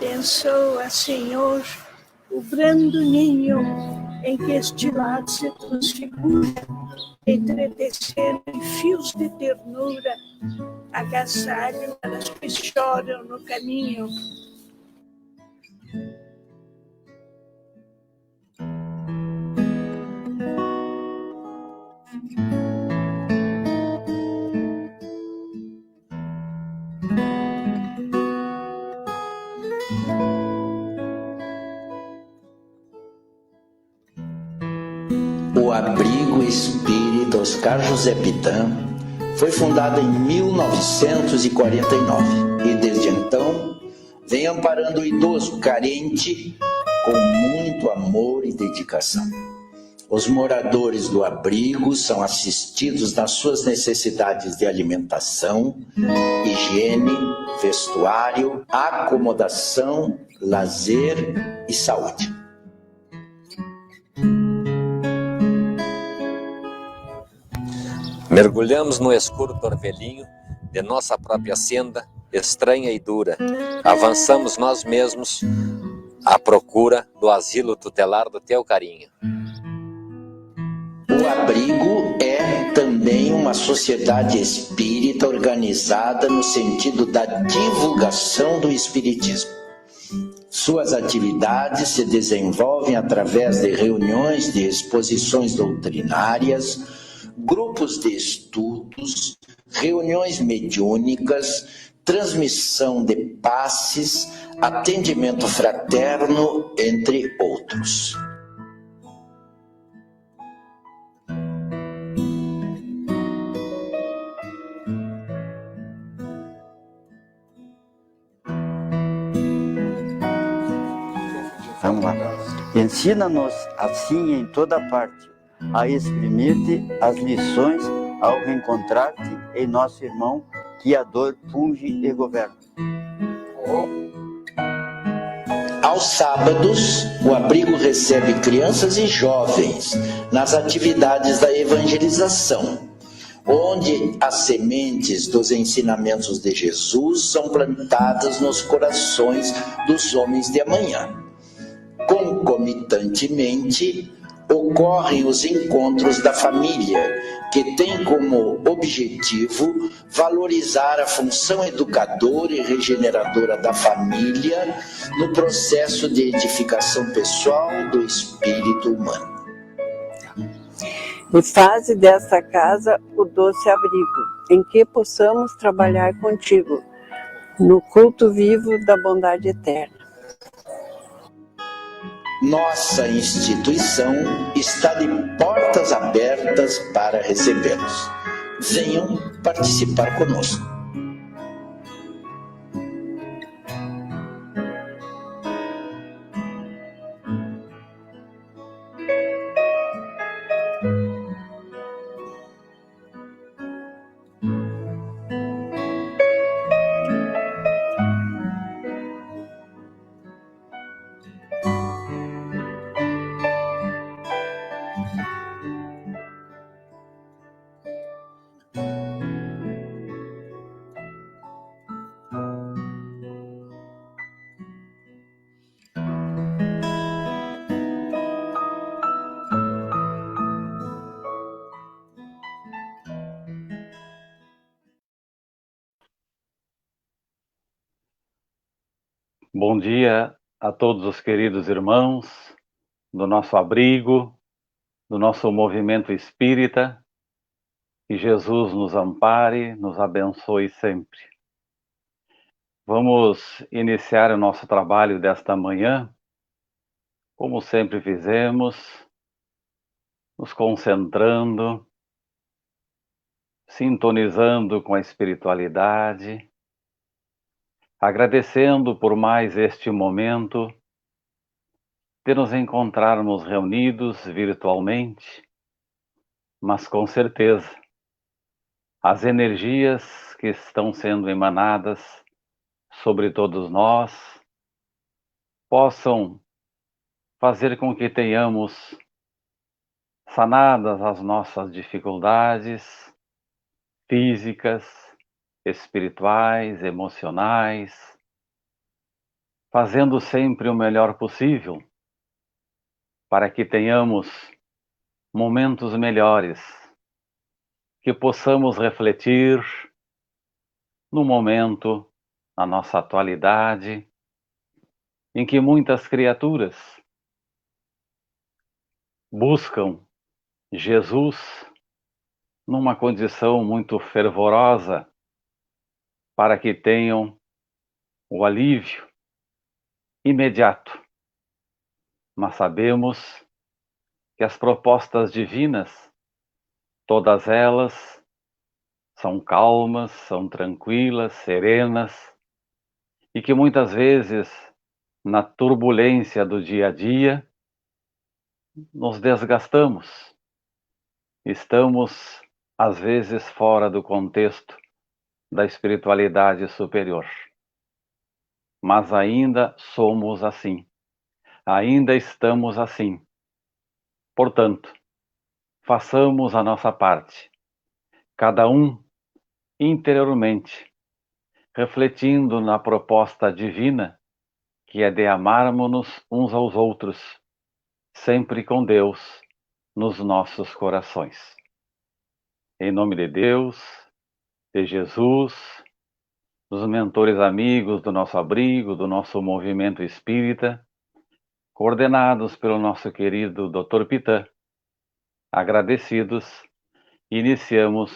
Abençoa, Senhor, o brando ninho em que este lar se transfigura, entretecendo em fios de ternura, agasalho para os que choram no caminho. O Abrigo Espírita Oscar José Pitã foi fundado em 1949 e desde então vem amparando o idoso carente com muito amor e dedicação. Os moradores do abrigo são assistidos nas suas necessidades de alimentação, higiene, vestuário, acomodação, lazer e saúde. Mergulhamos no escuro torvelinho de nossa própria senda, estranha e dura. Avançamos nós mesmos à procura do asilo tutelar do teu carinho. O abrigo é também uma sociedade espírita organizada no sentido da divulgação do espiritismo. Suas atividades se desenvolvem através de reuniões de exposições doutrinárias, grupos de estudos, reuniões mediúnicas, transmissão de passes, atendimento fraterno, entre outros. Vamos lá. Ensina-nos assim em toda parte a exprimir-te as lições ao reencontrar-te em nosso irmão que a dor punge e governa. Aos sábados, o abrigo recebe crianças e jovens nas atividades da evangelização, onde as sementes dos ensinamentos de Jesus são plantadas nos corações dos homens de amanhã. Concomitantemente, ocorrem os encontros da família, que tem como objetivo valorizar a função educadora e regeneradora da família no processo de edificação pessoal do espírito humano. E faze desta casa o doce abrigo, em que possamos trabalhar contigo, no culto vivo da bondade eterna. Nossa instituição está de portas abertas para recebê-los. Venham participar conosco. Bom dia a todos os queridos irmãos do nosso abrigo, do nosso movimento espírita. Que Jesus nos ampare, nos abençoe sempre. Vamos iniciar o nosso trabalho desta manhã, como sempre fizemos, nos concentrando, sintonizando com a espiritualidade, agradecendo por mais este momento de nos encontrarmos reunidos virtualmente, mas com certeza as energias que estão sendo emanadas sobre todos nós possam fazer com que tenhamos sanadas as nossas dificuldades físicas, espirituais, emocionais, fazendo sempre o melhor possível para que tenhamos momentos melhores, que possamos refletir no momento, na nossa atualidade, em que muitas criaturas buscam Jesus numa condição muito fervorosa para que tenham o alívio imediato. Mas sabemos que as propostas divinas, todas elas são calmas, são tranquilas, serenas, e que muitas vezes, na turbulência do dia a dia, nos desgastamos. Estamos, às vezes, fora do contexto da espiritualidade superior. Mas ainda somos assim. Ainda estamos assim. Portanto, façamos a nossa parte, cada um interiormente, refletindo na proposta divina, que é de amarmos-nos uns aos outros, sempre com Deus nos nossos corações. Em nome de Deus, de Jesus, dos mentores amigos do nosso abrigo, do nosso movimento espírita, coordenados pelo nosso querido Dr. Pitã, agradecidos, iniciamos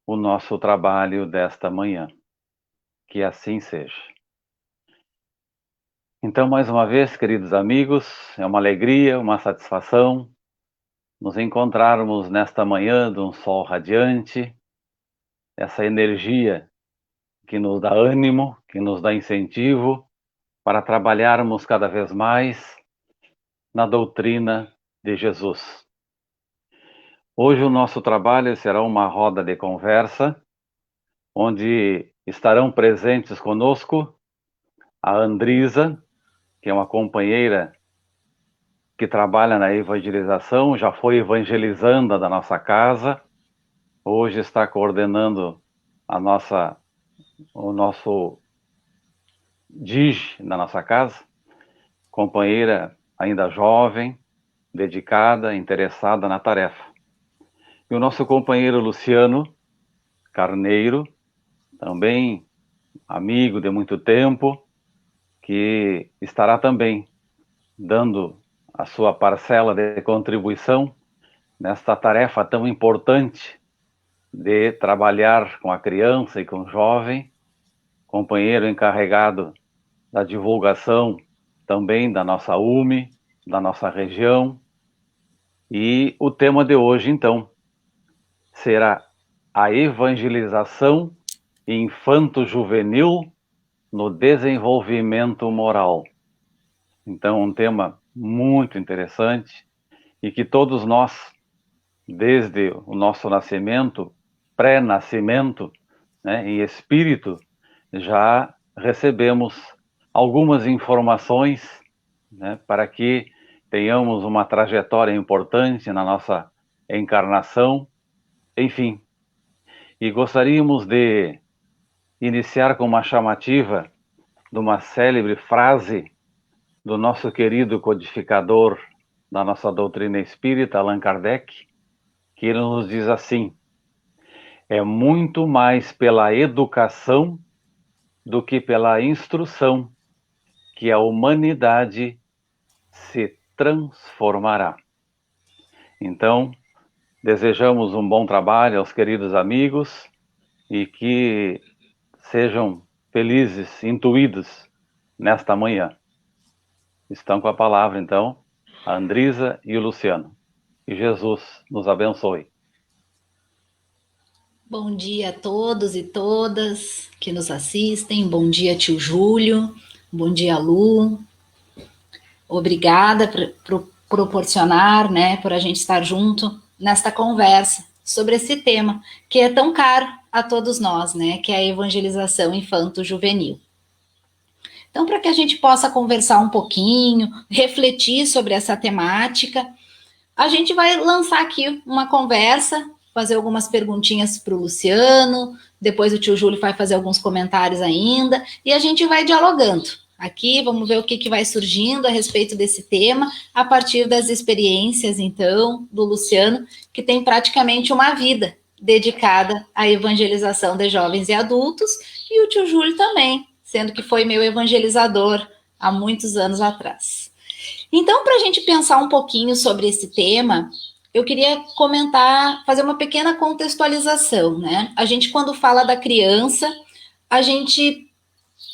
o nosso trabalho desta manhã. Que assim seja. Então, mais uma vez, queridos amigos, é uma alegria, uma satisfação nos encontrarmos nesta manhã de um sol radiante, essa energia que nos dá ânimo, que nos dá incentivo para trabalharmos cada vez mais na doutrina de Jesus. Hoje o nosso trabalho será uma roda de conversa, onde estarão presentes conosco a Andrisa, que é uma companheira que trabalha na evangelização, já foi evangelizanda da nossa casa, hoje está coordenando o nosso DIG na nossa casa, companheira ainda jovem, dedicada, interessada na tarefa. E o nosso companheiro Luciano Carneiro, também amigo de muito tempo, que estará também dando a sua parcela de contribuição nesta tarefa tão importante de trabalhar com a criança e com o jovem, companheiro encarregado da divulgação também da nossa UME, da nossa região. E o tema de hoje, então, será a evangelização infanto-juvenil no desenvolvimento moral. Então, um tema muito interessante e que todos nós, desde o nosso nascimento, pré-nascimento, né, em espírito, já recebemos algumas informações, né, para que tenhamos uma trajetória importante na nossa encarnação, enfim. E gostaríamos de iniciar com uma chamativa de uma célebre frase do nosso querido codificador da nossa doutrina espírita, Allan Kardec, que ele nos diz assim: é muito mais pela educação do que pela instrução que a humanidade se transformará. Então, desejamos um bom trabalho aos queridos amigos e que sejam felizes, intuídos nesta manhã. Estão com a palavra, então, a Andrisa e o Luciano. Que Jesus nos abençoe. Bom dia a todos e todas que nos assistem. Bom dia, tio Júlio. Bom dia, Lu. Obrigada por proporcionar, né, por a gente estar junto nesta conversa sobre esse tema que é tão caro a todos nós, né, que é a evangelização infanto-juvenil. Então, para que a gente possa conversar um pouquinho, refletir sobre essa temática, a gente vai lançar aqui uma conversa, fazer algumas perguntinhas para o Luciano, depois o tio Júlio vai fazer alguns comentários ainda, e a gente vai dialogando, aqui, vamos ver o que vai surgindo a respeito desse tema, a partir das experiências, então, do Luciano, que tem praticamente uma vida dedicada à evangelização de jovens e adultos, e o tio Júlio também, sendo que foi meu evangelizador há muitos anos atrás. Então, para a gente pensar um pouquinho sobre esse tema, eu queria comentar, fazer uma pequena contextualização, né? A gente, quando fala da criança, a gente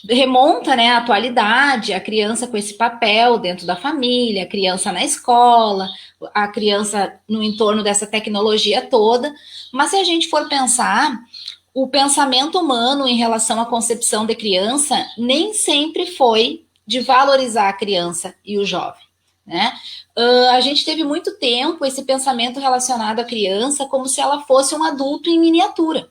remonta, né, à atualidade, a criança com esse papel dentro da família, a criança na escola, a criança no entorno dessa tecnologia toda. Mas se a gente for pensar, o pensamento humano em relação à concepção de criança nem sempre foi de valorizar a criança e o jovem, né? A gente teve muito tempo esse pensamento relacionado à criança como se ela fosse um adulto em miniatura.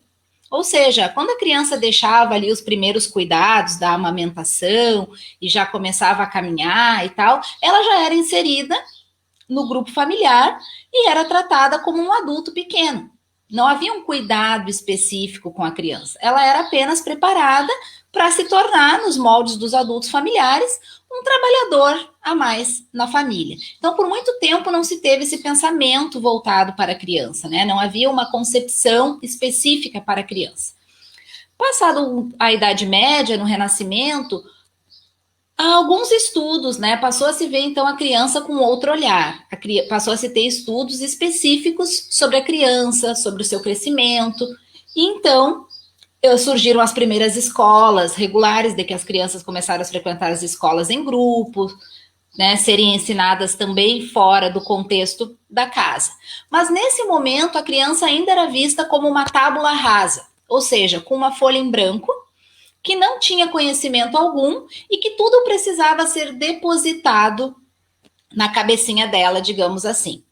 Ou seja, quando a criança deixava ali os primeiros cuidados da amamentação e já começava a caminhar e tal, ela já era inserida no grupo familiar e era tratada como um adulto pequeno. Não havia um cuidado específico com a criança. Ela era apenas preparada para se tornar, nos moldes dos adultos familiares, um trabalhador a mais na família. Então, por muito tempo não se teve esse pensamento voltado para a criança, né? Não havia uma concepção específica para a criança. Passado a Idade Média, no Renascimento, há alguns estudos, né? Passou a se ver, então, a criança com outro olhar. Passou a se ter estudos específicos sobre a criança, sobre o seu crescimento. E, então, surgiram as primeiras escolas regulares, de que as crianças começaram a frequentar as escolas em grupo, né, serem ensinadas também fora do contexto da casa. Mas nesse momento a criança ainda era vista como uma tábula rasa, ou seja, com uma folha em branco, que não tinha conhecimento algum e que tudo precisava ser depositado na cabecinha dela, digamos assim.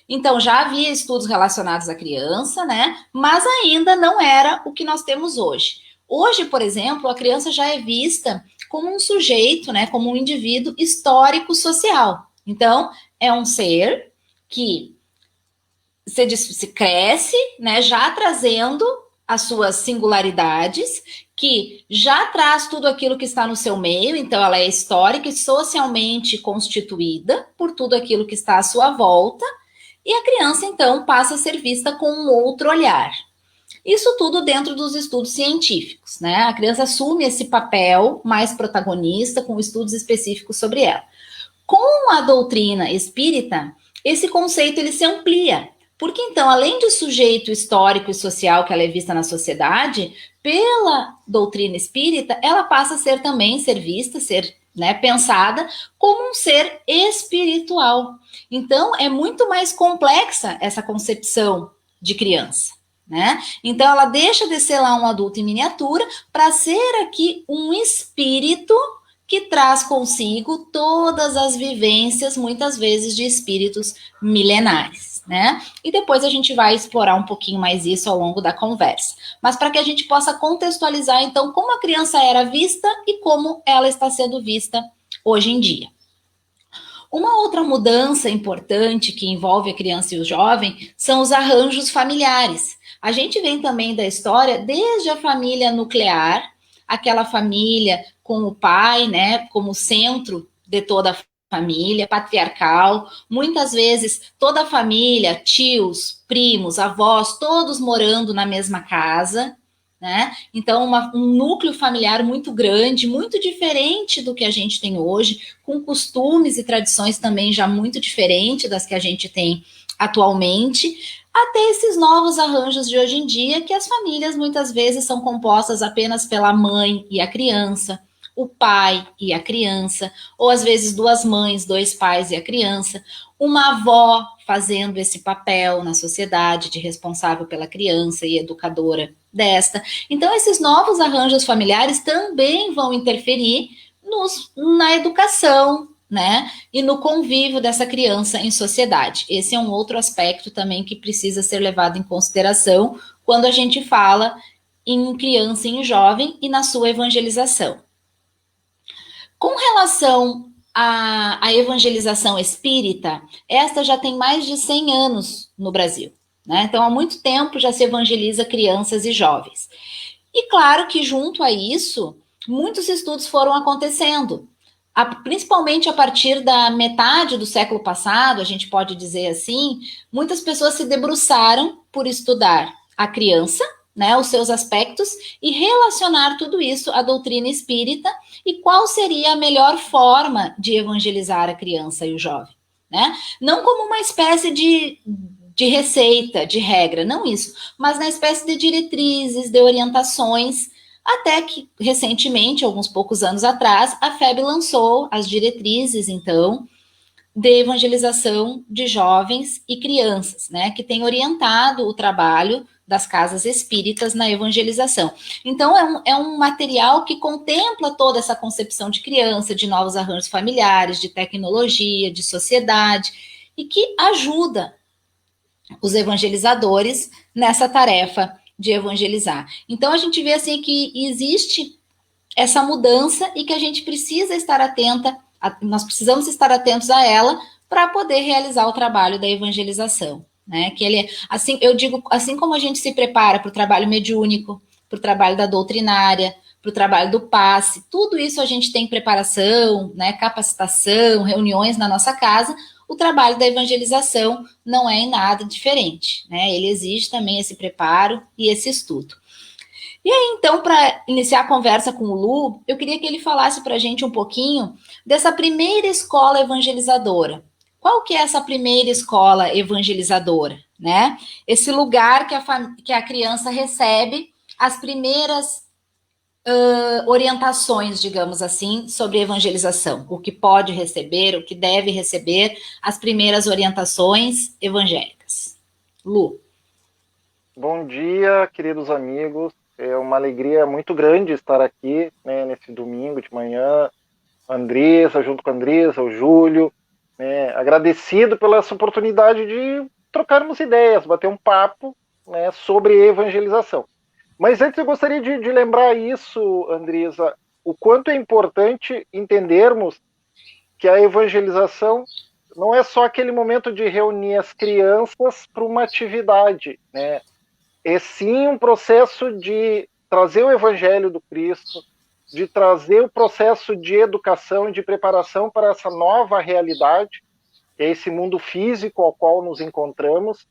Então, já havia estudos relacionados à criança, né? Mas ainda não era o que nós temos hoje. Hoje, por exemplo, a criança já é vista como um sujeito, né? Como um indivíduo histórico-social. Então, é um ser que se cresce, né? Já trazendo as suas singularidades, que já traz tudo aquilo que está no seu meio, então ela é histórica e socialmente constituída por tudo aquilo que está à sua volta. E a criança, então, passa a ser vista com um outro olhar. Isso tudo dentro dos estudos científicos, né? A criança assume esse papel mais protagonista, com estudos específicos sobre ela. Com a doutrina espírita, esse conceito ele se amplia, porque, então, além de sujeito histórico e social que ela é vista na sociedade, pela doutrina espírita, ela passa a ser também vista, né, pensada como um ser espiritual. Então, é muito mais complexa essa concepção de criança, né? Então, ela deixa de ser lá um adulto em miniatura para ser aqui um espírito que traz consigo todas as vivências, muitas vezes, de espíritos milenares, né? E depois a gente vai explorar um pouquinho mais isso ao longo da conversa. Mas para que a gente possa contextualizar, então, como a criança era vista e como ela está sendo vista hoje em dia. Uma outra mudança importante que envolve a criança e o jovem são os arranjos familiares. A gente vem também da história desde a família nuclear, aquela família com o pai, né, como centro de toda a família, patriarcal, muitas vezes toda a família, tios, primos, avós, todos morando na mesma casa, né? Então, um núcleo familiar muito grande, muito diferente do que a gente tem hoje, com costumes e tradições também já muito diferentes das que a gente tem atualmente, até esses novos arranjos de hoje em dia, que as famílias muitas vezes são compostas apenas pela mãe e a criança, o pai e a criança, ou às vezes duas mães, dois pais e a criança, uma avó fazendo esse papel na sociedade de responsável pela criança e educadora desta. Então, esses novos arranjos familiares também vão interferir na educação, né, e no convívio dessa criança em sociedade. Esse é um outro aspecto também que precisa ser levado em consideração quando a gente fala em criança e em jovem e na sua evangelização. Com relação à evangelização espírita, esta já tem mais de 100 anos no Brasil, né? Então, há muito tempo já se evangeliza crianças e jovens. E claro que junto a isso, muitos estudos foram acontecendo. principalmente a partir da metade do século passado, a gente pode dizer assim, muitas pessoas se debruçaram por estudar a criança, né, os seus aspectos, e relacionar tudo isso à doutrina espírita e qual seria a melhor forma de evangelizar a criança e o jovem, né? Não como uma espécie de receita, de regra, não isso, mas na espécie de diretrizes, de orientações, até que recentemente, alguns poucos anos atrás, a FEB lançou as diretrizes, então, de evangelização de jovens e crianças, né, que tem orientado o trabalho das casas espíritas na evangelização. Então, é um material que contempla toda essa concepção de criança, de novos arranjos familiares, de tecnologia, de sociedade, e que ajuda os evangelizadores nessa tarefa de evangelizar. Então, a gente vê assim que existe essa mudança e que a gente precisa estar atenta, nós precisamos estar atentos a ela para poder realizar o trabalho da evangelização, né? Que ele, assim, eu digo, assim como a gente se prepara para o trabalho mediúnico, para o trabalho da doutrinária, para o trabalho do passe, tudo isso a gente tem preparação, né? Capacitação, reuniões na nossa casa. O trabalho da evangelização não é em nada diferente, né? Ele exige também esse preparo e esse estudo. E aí, então, para iniciar a conversa com o Lu, eu queria que ele falasse para a gente um pouquinho dessa primeira escola evangelizadora. Qual que é essa primeira escola evangelizadora, né? Esse lugar que a criança recebe as primeiras orientações, digamos assim, sobre evangelização. O que pode receber, o que deve receber, as primeiras orientações evangélicas. Lu. Bom dia, queridos amigos. É uma alegria muito grande estar aqui, né, nesse domingo de manhã. A Andressa, junto com a Andressa, o Júlio, né, agradecido pela essa oportunidade de trocarmos ideias, bater um papo, né, sobre evangelização. Mas antes eu gostaria de lembrar isso, Andressa, o quanto é importante entendermos que a evangelização não é só aquele momento de reunir as crianças para uma atividade, né? É sim um processo de trazer o Evangelho do Cristo, de trazer o processo de educação e de preparação para essa nova realidade, que é esse mundo físico ao qual nos encontramos,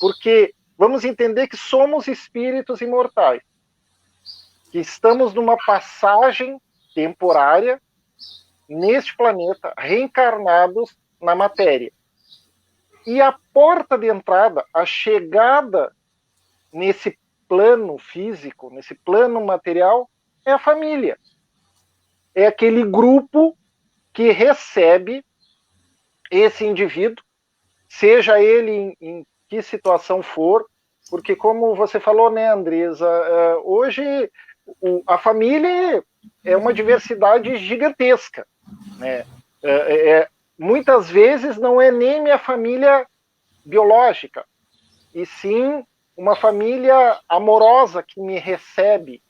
porque vamos entender que somos espíritos imortais, que estamos numa passagem temporária neste planeta, reencarnados na matéria. E a porta de entrada, a chegada nesse plano físico, nesse plano material, é a família. É aquele grupo que recebe esse indivíduo, seja ele em que situação for, porque como você falou, né, Andressa, hoje a família é uma diversidade gigantesca, né? Muitas vezes não é nem minha família biológica, e sim uma família amorosa que me recebe.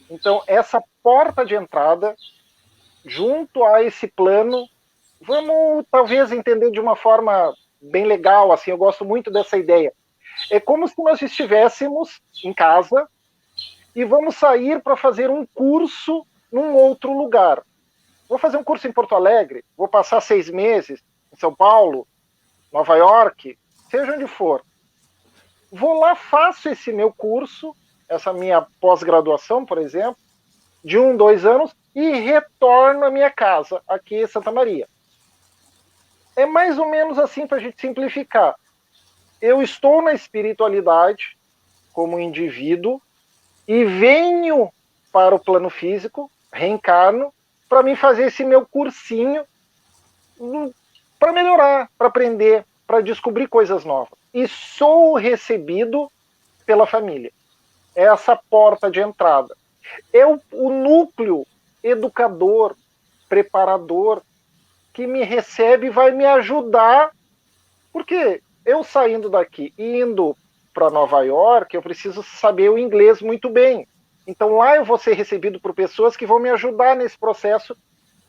Então, essa porta de entrada, junto a esse plano, vamos talvez entender de uma forma bem legal, assim, eu gosto muito dessa ideia. É como se nós estivéssemos em casa e vamos sair para fazer um curso num outro lugar. Vou fazer um curso em Porto Alegre, vou passar 6 meses em São Paulo, Nova York, seja onde for. Vou lá, faço esse meu curso, essa minha pós-graduação, por exemplo, de 1, 2 anos, e retorno à minha casa, aqui em Santa Maria. É mais ou menos assim para a gente simplificar. Eu estou na espiritualidade como indivíduo e venho para o plano físico, reencarno, para mim fazer esse meu cursinho para melhorar, para aprender, para descobrir coisas novas. E sou recebido pela família. É essa porta de entrada. É o núcleo educador, preparador, que me recebe e vai me ajudar, porque eu saindo daqui e indo para Nova York, eu preciso saber o inglês muito bem. Então lá eu vou ser recebido por pessoas que vão me ajudar nesse processo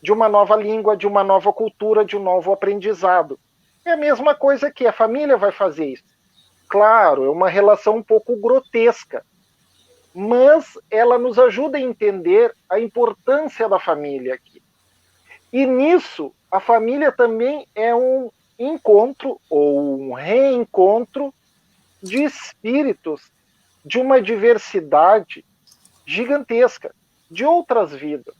de uma nova língua, de uma nova cultura, de um novo aprendizado. É a mesma coisa que a família vai fazer isso. Claro, é uma relação um pouco grotesca, mas ela nos ajuda a entender a importância da família aqui. E nisso, a família também é um encontro ou um reencontro de espíritos de uma diversidade gigantesca, de outras vidas.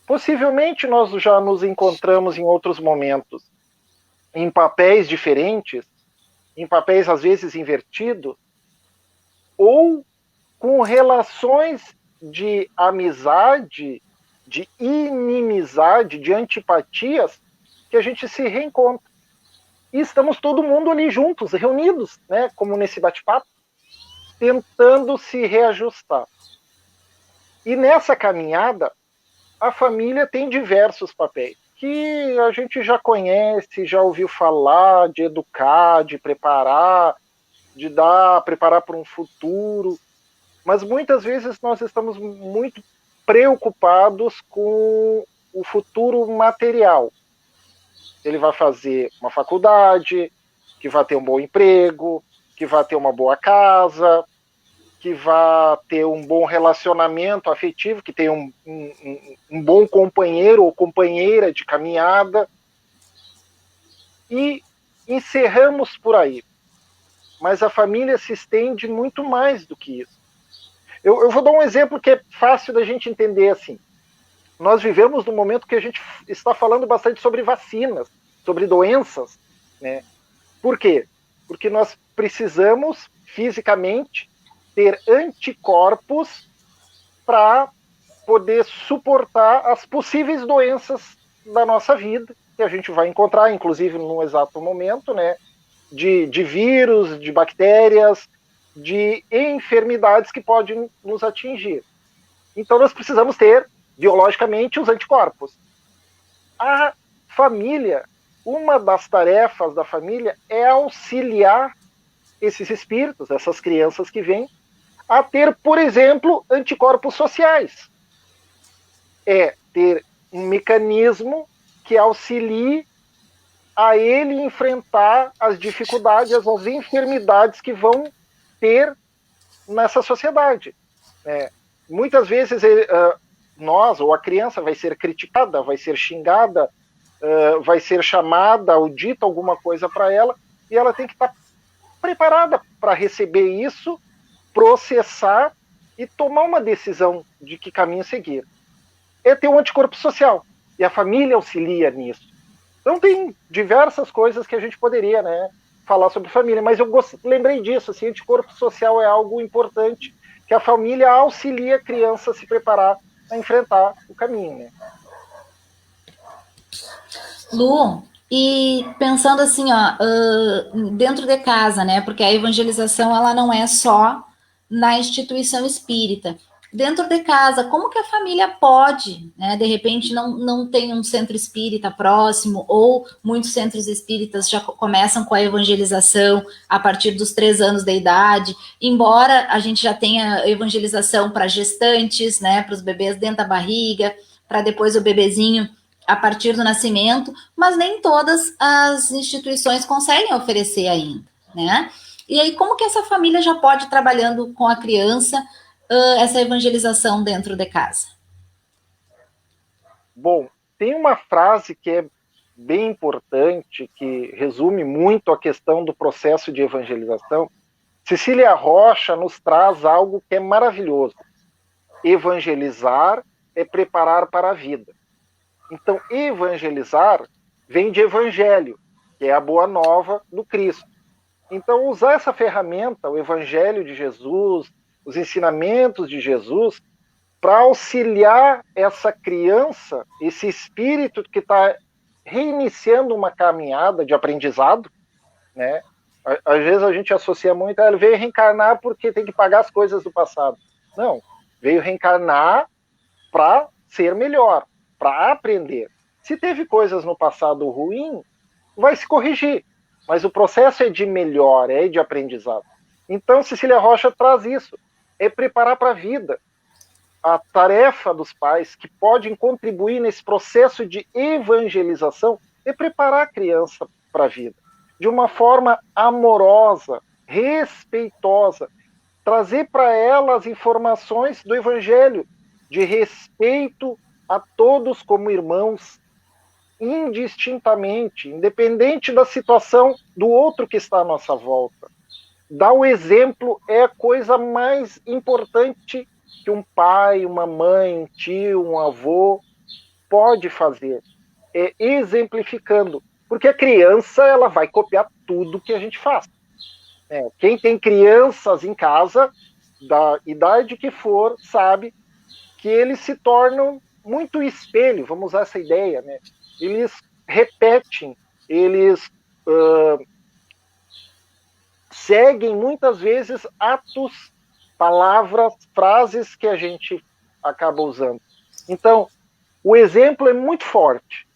Possivelmente nós já nos encontramos em outros momentos, em papéis diferentes, em papéis às vezes invertidos, ou com relações de amizade, de inimizade, de antipatias, que a gente se reencontra. E estamos todo mundo ali juntos, reunidos, né, como nesse bate-papo, tentando se reajustar. E nessa caminhada, a família tem diversos papéis, que a gente já conhece, já ouviu falar, de educar, de preparar, preparar para um futuro. Mas muitas vezes nós estamos muito preocupados com o futuro material. Ele vai fazer uma faculdade, que vai ter um bom emprego, que vai ter uma boa casa, que vai ter um bom relacionamento afetivo, que tem um bom companheiro ou companheira de caminhada. E encerramos por aí. Mas a família se estende muito mais do que isso. Eu vou dar um exemplo que é fácil da gente entender assim. Nós vivemos num momento que a gente está falando bastante sobre vacinas, sobre doenças, né? Por quê? Porque nós precisamos fisicamente ter anticorpos para poder suportar as possíveis doenças da nossa vida, que a gente vai encontrar, inclusive no exato momento, né? De vírus, de bactérias, de enfermidades que podem nos atingir. Então nós precisamos ter, biologicamente, os anticorpos. A família, uma das tarefas da família é auxiliar esses espíritos, essas crianças que vêm, a ter, por exemplo, anticorpos sociais. É ter um mecanismo que auxilie a ele enfrentar as dificuldades, as enfermidades que vão ter nessa sociedade. Muitas vezes nós, ou a criança, vai ser criticada, vai ser xingada, vai ser chamada ou dita alguma coisa para ela, e ela tem que estar preparada para receber isso, processar e tomar uma decisão de que caminho seguir. É ter um anticorpo social, e a família auxilia nisso. Então tem diversas coisas que a gente poderia, né, falar sobre família, mas eu lembrei disso, assim, anticorpo social é algo importante, que a família auxilia a criança a se preparar a enfrentar o caminho, né? Lu, e pensando assim, ó, dentro de casa, né, porque a evangelização, ela não é só na instituição espírita. Dentro de casa, como que a família pode, né, de repente não tem um centro espírita próximo, ou muitos centros espíritas já começam com a evangelização a partir dos 3 anos de idade, embora a gente já tenha evangelização para gestantes, né, para os bebês dentro da barriga, para depois o bebezinho a partir do nascimento, mas nem todas as instituições conseguem oferecer ainda, né? E aí, como que essa família já pode ir trabalhando com a criança essa evangelização dentro de casa? Bom, tem uma frase que é bem importante, que resume muito a questão do processo de evangelização. Cecília Rocha nos traz algo que é maravilhoso. Evangelizar é preparar para a vida. Então, evangelizar vem de evangelho, que é a boa nova do Cristo. Então, usar essa ferramenta, o evangelho de Jesus, os ensinamentos de Jesus, para auxiliar essa criança, esse espírito que está reiniciando uma caminhada de aprendizado, né? Às vezes a gente associa muito, ele veio reencarnar porque tem que pagar as coisas do passado. Não, veio reencarnar para ser melhor, para aprender. Se teve coisas no passado ruim, vai se corrigir, mas o processo é de melhor, é de aprendizado. Então, Cecília Rocha traz isso, é preparar para a vida. A tarefa dos pais que podem contribuir nesse processo de evangelização é preparar a criança para a vida, de uma forma amorosa, respeitosa, trazer para ela as informações do evangelho, de respeito a todos como irmãos, indistintamente, independente da situação do outro que está à nossa volta. Dar o exemplo é a coisa mais importante que um pai, uma mãe, um tio, um avô pode fazer. É exemplificando. Porque a criança, ela vai copiar tudo que a gente faz. Quem tem crianças em casa, da idade que for, sabe que eles se tornam muito espelho, vamos usar essa ideia, né? Eles repetem, eles seguem muitas vezes atos, palavras, frases que a gente acaba usando. Então, o exemplo é muito forte.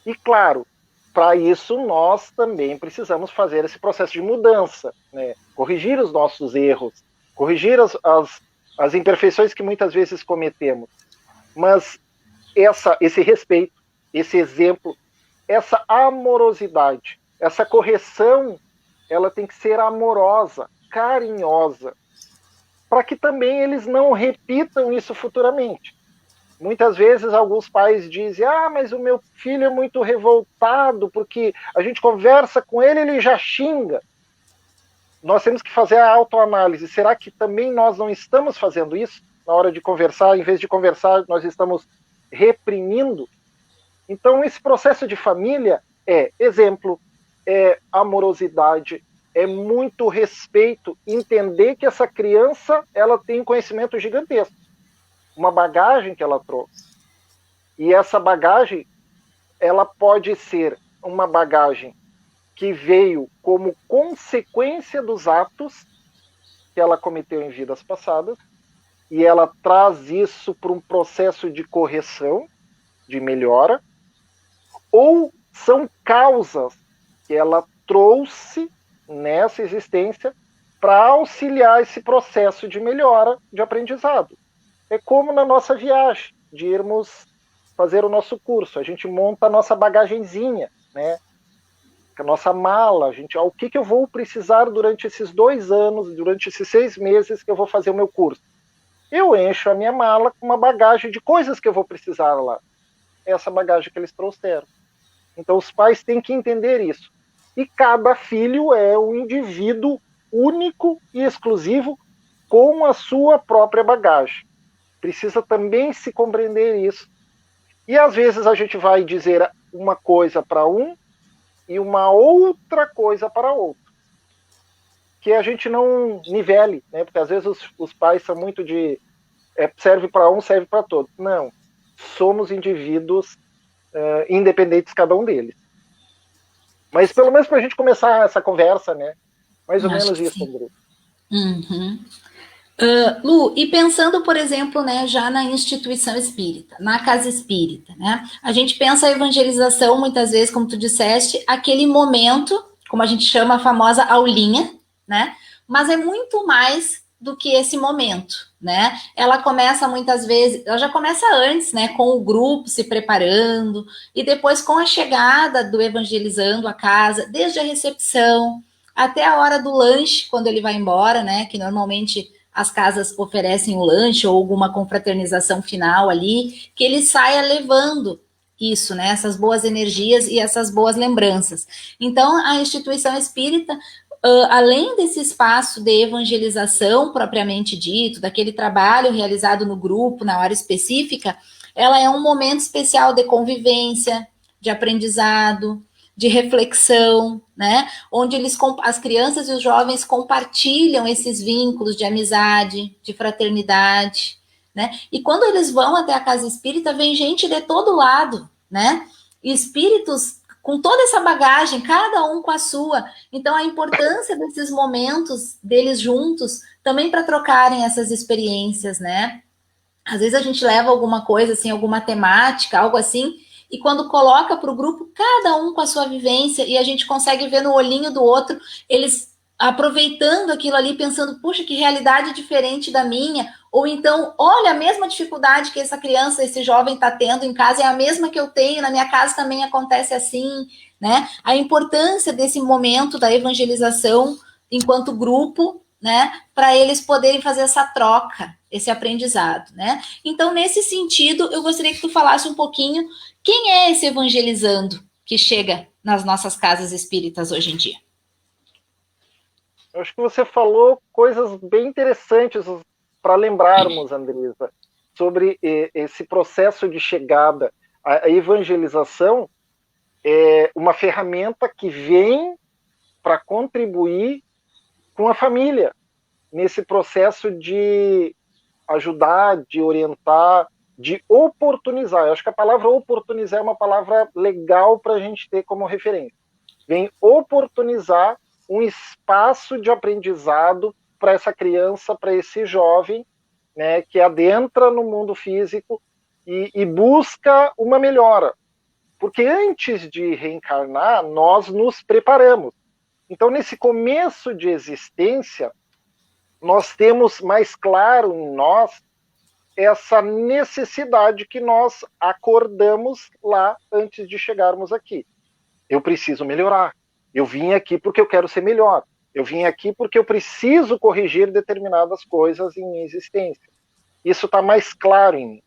E, claro, para isso nós também precisamos fazer esse processo de mudança, né? Corrigir os nossos erros, corrigir as imperfeições que muitas vezes cometemos. Mas esse respeito, esse exemplo, essa amorosidade, essa correção, ela tem que ser amorosa, carinhosa, para que também eles não repitam isso futuramente. Muitas vezes alguns pais dizem, mas o meu filho é muito revoltado, porque a gente conversa com ele, ele já xinga. Nós temos que fazer a autoanálise. Será que também nós não estamos fazendo isso? Na hora de conversar, em vez de conversar, nós estamos reprimindo? Então, esse processo de família é exemplo, é amorosidade, é muito respeito, entender que essa criança, ela tem um conhecimento gigantesco, uma bagagem que ela trouxe. E essa bagagem, ela pode ser uma bagagem que veio como consequência dos atos que ela cometeu em vidas passadas, e ela traz isso para um processo de correção, de melhora, ou são causas que ela trouxe nessa existência para auxiliar esse processo de melhora, de aprendizado. É como na nossa viagem, de irmos fazer o nosso curso. A gente monta a nossa bagagenzinha, né? A nossa mala. O que eu vou precisar durante esses 2 anos, durante esses 6 meses que eu vou fazer o meu curso? Eu encho a minha mala com uma bagagem de coisas que eu vou precisar lá. É essa bagagem que eles trouxeram. Então os pais têm que entender isso. E cada filho é um indivíduo único e exclusivo com a sua própria bagagem. Precisa também se compreender isso. E às vezes a gente vai dizer uma coisa para um e uma outra coisa para outro. Que a gente não nivele, né? Porque às vezes os pais são muito de serve para um, serve para todos. Não. Somos indivíduos independentes, cada um deles. Mas pelo menos para a gente começar essa conversa, né? Mais ou menos isso, André. Uhum. Lu, e pensando, por exemplo, né, já na instituição espírita, na casa espírita, né? A gente pensa a evangelização, muitas vezes, como tu disseste, aquele momento, como a gente chama a famosa aulinha, né? Mas é muito mais do que esse momento, né? Ela começa muitas vezes, ela já começa antes, né? Com o grupo se preparando, e depois com a chegada do evangelizando a casa, desde a recepção até a hora do lanche, quando ele vai embora, né? Que normalmente as casas oferecem o lanche ou alguma confraternização final ali, que ele saia levando isso, né? Essas boas energias e essas boas lembranças. Então, a instituição espírita, além desse espaço de evangelização propriamente dito, daquele trabalho realizado no grupo, na hora específica, ela é um momento especial de convivência, de aprendizado, de reflexão, né? Onde as crianças e os jovens compartilham esses vínculos de amizade, de fraternidade, né? E quando eles vão até a casa espírita, vem gente de todo lado, né? E espíritos com toda essa bagagem, cada um com a sua. Então, a importância desses momentos deles juntos, também para trocarem essas experiências, né? Às vezes a gente leva alguma coisa, assim, alguma temática, algo assim, e quando coloca para o grupo, cada um com a sua vivência, e a gente consegue ver no olhinho do outro, eles aproveitando aquilo ali, pensando, puxa, que realidade diferente da minha, ou então, olha, a mesma dificuldade que essa criança, esse jovem está tendo em casa, é a mesma que eu tenho, na minha casa também acontece assim, né? A importância desse momento da evangelização enquanto grupo, né? Para eles poderem fazer essa troca, esse aprendizado, né? Então, nesse sentido, eu gostaria que tu falasse um pouquinho Quem é esse evangelizando que chega nas nossas casas espíritas hoje em dia? Eu acho que você falou coisas bem interessantes para lembrarmos, Andresa, sobre esse processo de chegada. A evangelização é uma ferramenta que vem para contribuir com a família nesse processo de ajudar, de orientar, de oportunizar. Eu acho que a palavra oportunizar é uma palavra legal para a gente ter como referência. Vem oportunizar um espaço de aprendizado para essa criança, para esse jovem, né, que adentra no mundo físico e busca uma melhora. Porque antes de reencarnar, nós nos preparamos. Então, nesse começo de existência, nós temos mais claro em nós essa necessidade que nós acordamos lá antes de chegarmos aqui. Eu preciso melhorar. Eu vim aqui porque eu quero ser melhor. Eu vim aqui porque eu preciso corrigir determinadas coisas em minha existência. Isso está mais claro em mim.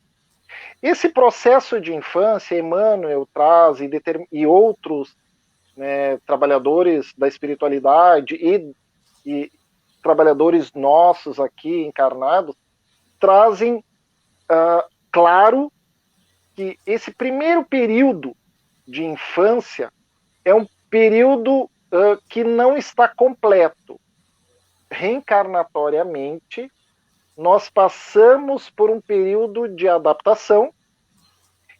Esse processo de infância, Emmanuel traz e outros, né, trabalhadores da espiritualidade e trabalhadores nossos aqui encarnados trazem claro que esse primeiro período de infância é um período que não está completo. Reencarnatoriamente, nós passamos por um período de adaptação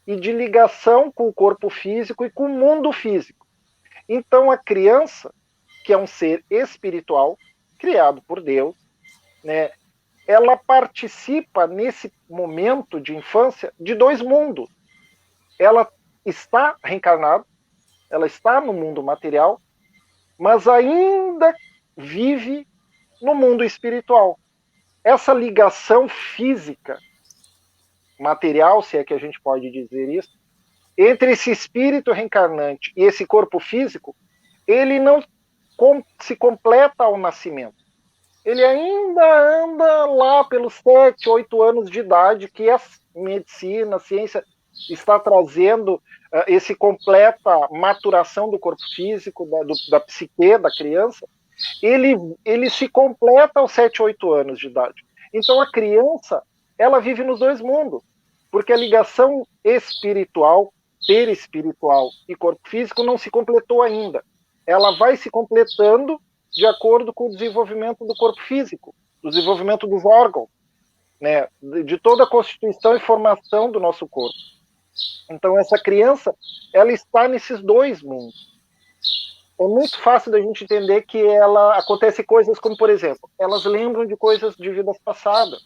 e de ligação com o corpo físico e com o mundo físico. Então, a criança, que é um ser espiritual, criado por Deus, né, ela participa, nesse momento de infância, de dois mundos. Ela está reencarnada, ela está no mundo material, mas ainda vive no mundo espiritual. Essa ligação física, material, se é que a gente pode dizer isso, entre esse espírito reencarnante e esse corpo físico, ele não se completa ao nascimento. Ele ainda anda lá pelos 7, 8 anos de idade, que a medicina, a ciência está trazendo esse completa maturação do corpo físico, da psique da criança. Ele se completa aos 7, 8 anos de idade. Então a criança, ela vive nos dois mundos, porque a ligação espiritual, perispiritual e corpo físico não se completou ainda. Ela vai se completando de acordo com o desenvolvimento do corpo físico, do desenvolvimento dos órgãos, né, de toda a constituição e formação do nosso corpo. Então essa criança, ela está nesses dois mundos. É muito fácil da gente entender que acontece coisas como, por exemplo, elas lembram de coisas de vidas passadas.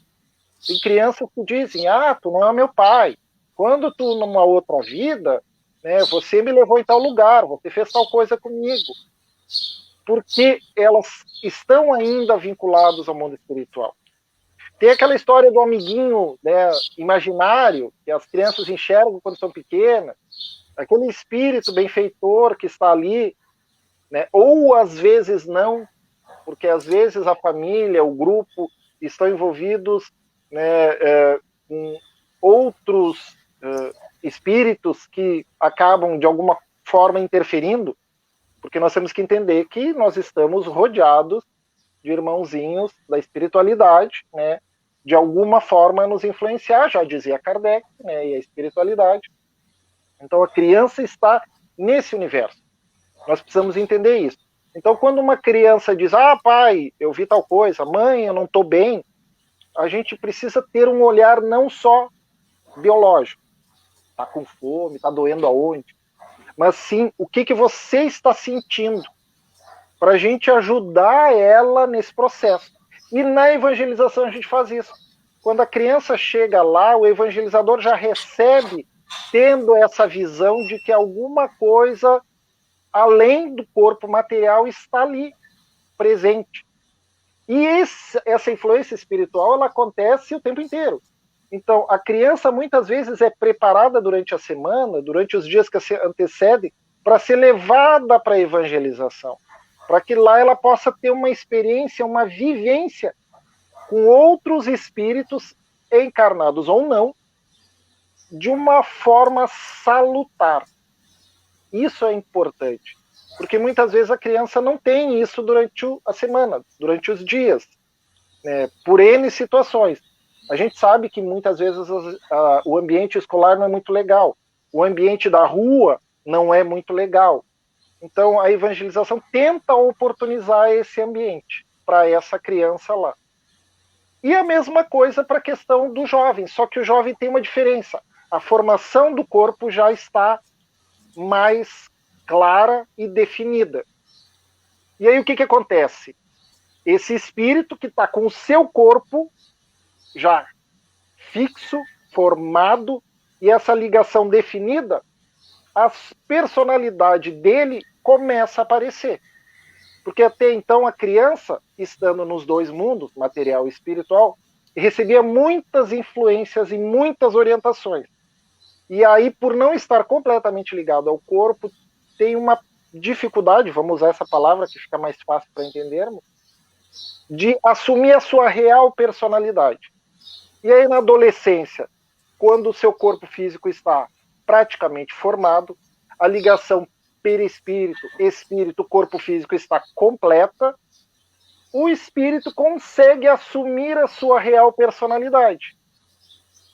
Tem crianças que dizem, tu não é meu pai. Quando tu, numa outra vida, né, você me levou em tal lugar, você fez tal coisa comigo. Porque elas estão ainda vinculadas ao mundo espiritual. Tem aquela história do amiguinho, né, imaginário, que as crianças enxergam quando são pequenas, aquele espírito benfeitor que está ali, né, ou às vezes não, porque às vezes a família, o grupo, estão envolvidos, né, com outros espíritos que acabam de alguma forma interferindo, porque nós temos que entender que nós estamos rodeados de irmãozinhos da espiritualidade, né, de alguma forma nos influenciar, já dizia Kardec, né, e a espiritualidade. Então a criança está nesse universo. Nós precisamos entender isso. Então quando uma criança diz, pai, eu vi tal coisa, mãe, eu não estou bem, a gente precisa ter um olhar não só biológico, está com fome, está doendo aonde, mas sim o que você está sentindo, para a gente ajudar ela nesse processo. E na evangelização a gente faz isso. Quando a criança chega lá, o evangelizador já recebe tendo essa visão de que alguma coisa além do corpo material está ali, presente. E essa influência espiritual, ela acontece o tempo inteiro. Então, a criança muitas vezes é preparada durante a semana, durante os dias que antecedem, para ser levada para a evangelização, para que lá ela possa ter uma experiência, uma vivência com outros espíritos encarnados ou não, de uma forma salutar. Isso é importante, porque muitas vezes a criança não tem isso durante a semana, durante os dias, né, por N situações. A gente sabe que muitas vezes o ambiente escolar não é muito legal, o ambiente da rua não é muito legal. Então a evangelização tenta oportunizar esse ambiente para essa criança lá. E a mesma coisa para a questão do jovem, só que o jovem tem uma diferença. A formação do corpo já está mais clara e definida. E aí o que acontece? Esse espírito que está com o seu corpo já fixo, formado, e essa ligação definida, a personalidade dele começa a aparecer. Porque até então a criança, estando nos dois mundos, material e espiritual, recebia muitas influências e muitas orientações. E aí, por não estar completamente ligado ao corpo, tem uma dificuldade, vamos usar essa palavra que fica mais fácil para entendermos, de assumir a sua real personalidade. E aí na adolescência, quando o seu corpo físico está praticamente formado, a ligação perispírito, espírito, corpo físico está completa, o espírito consegue assumir a sua real personalidade.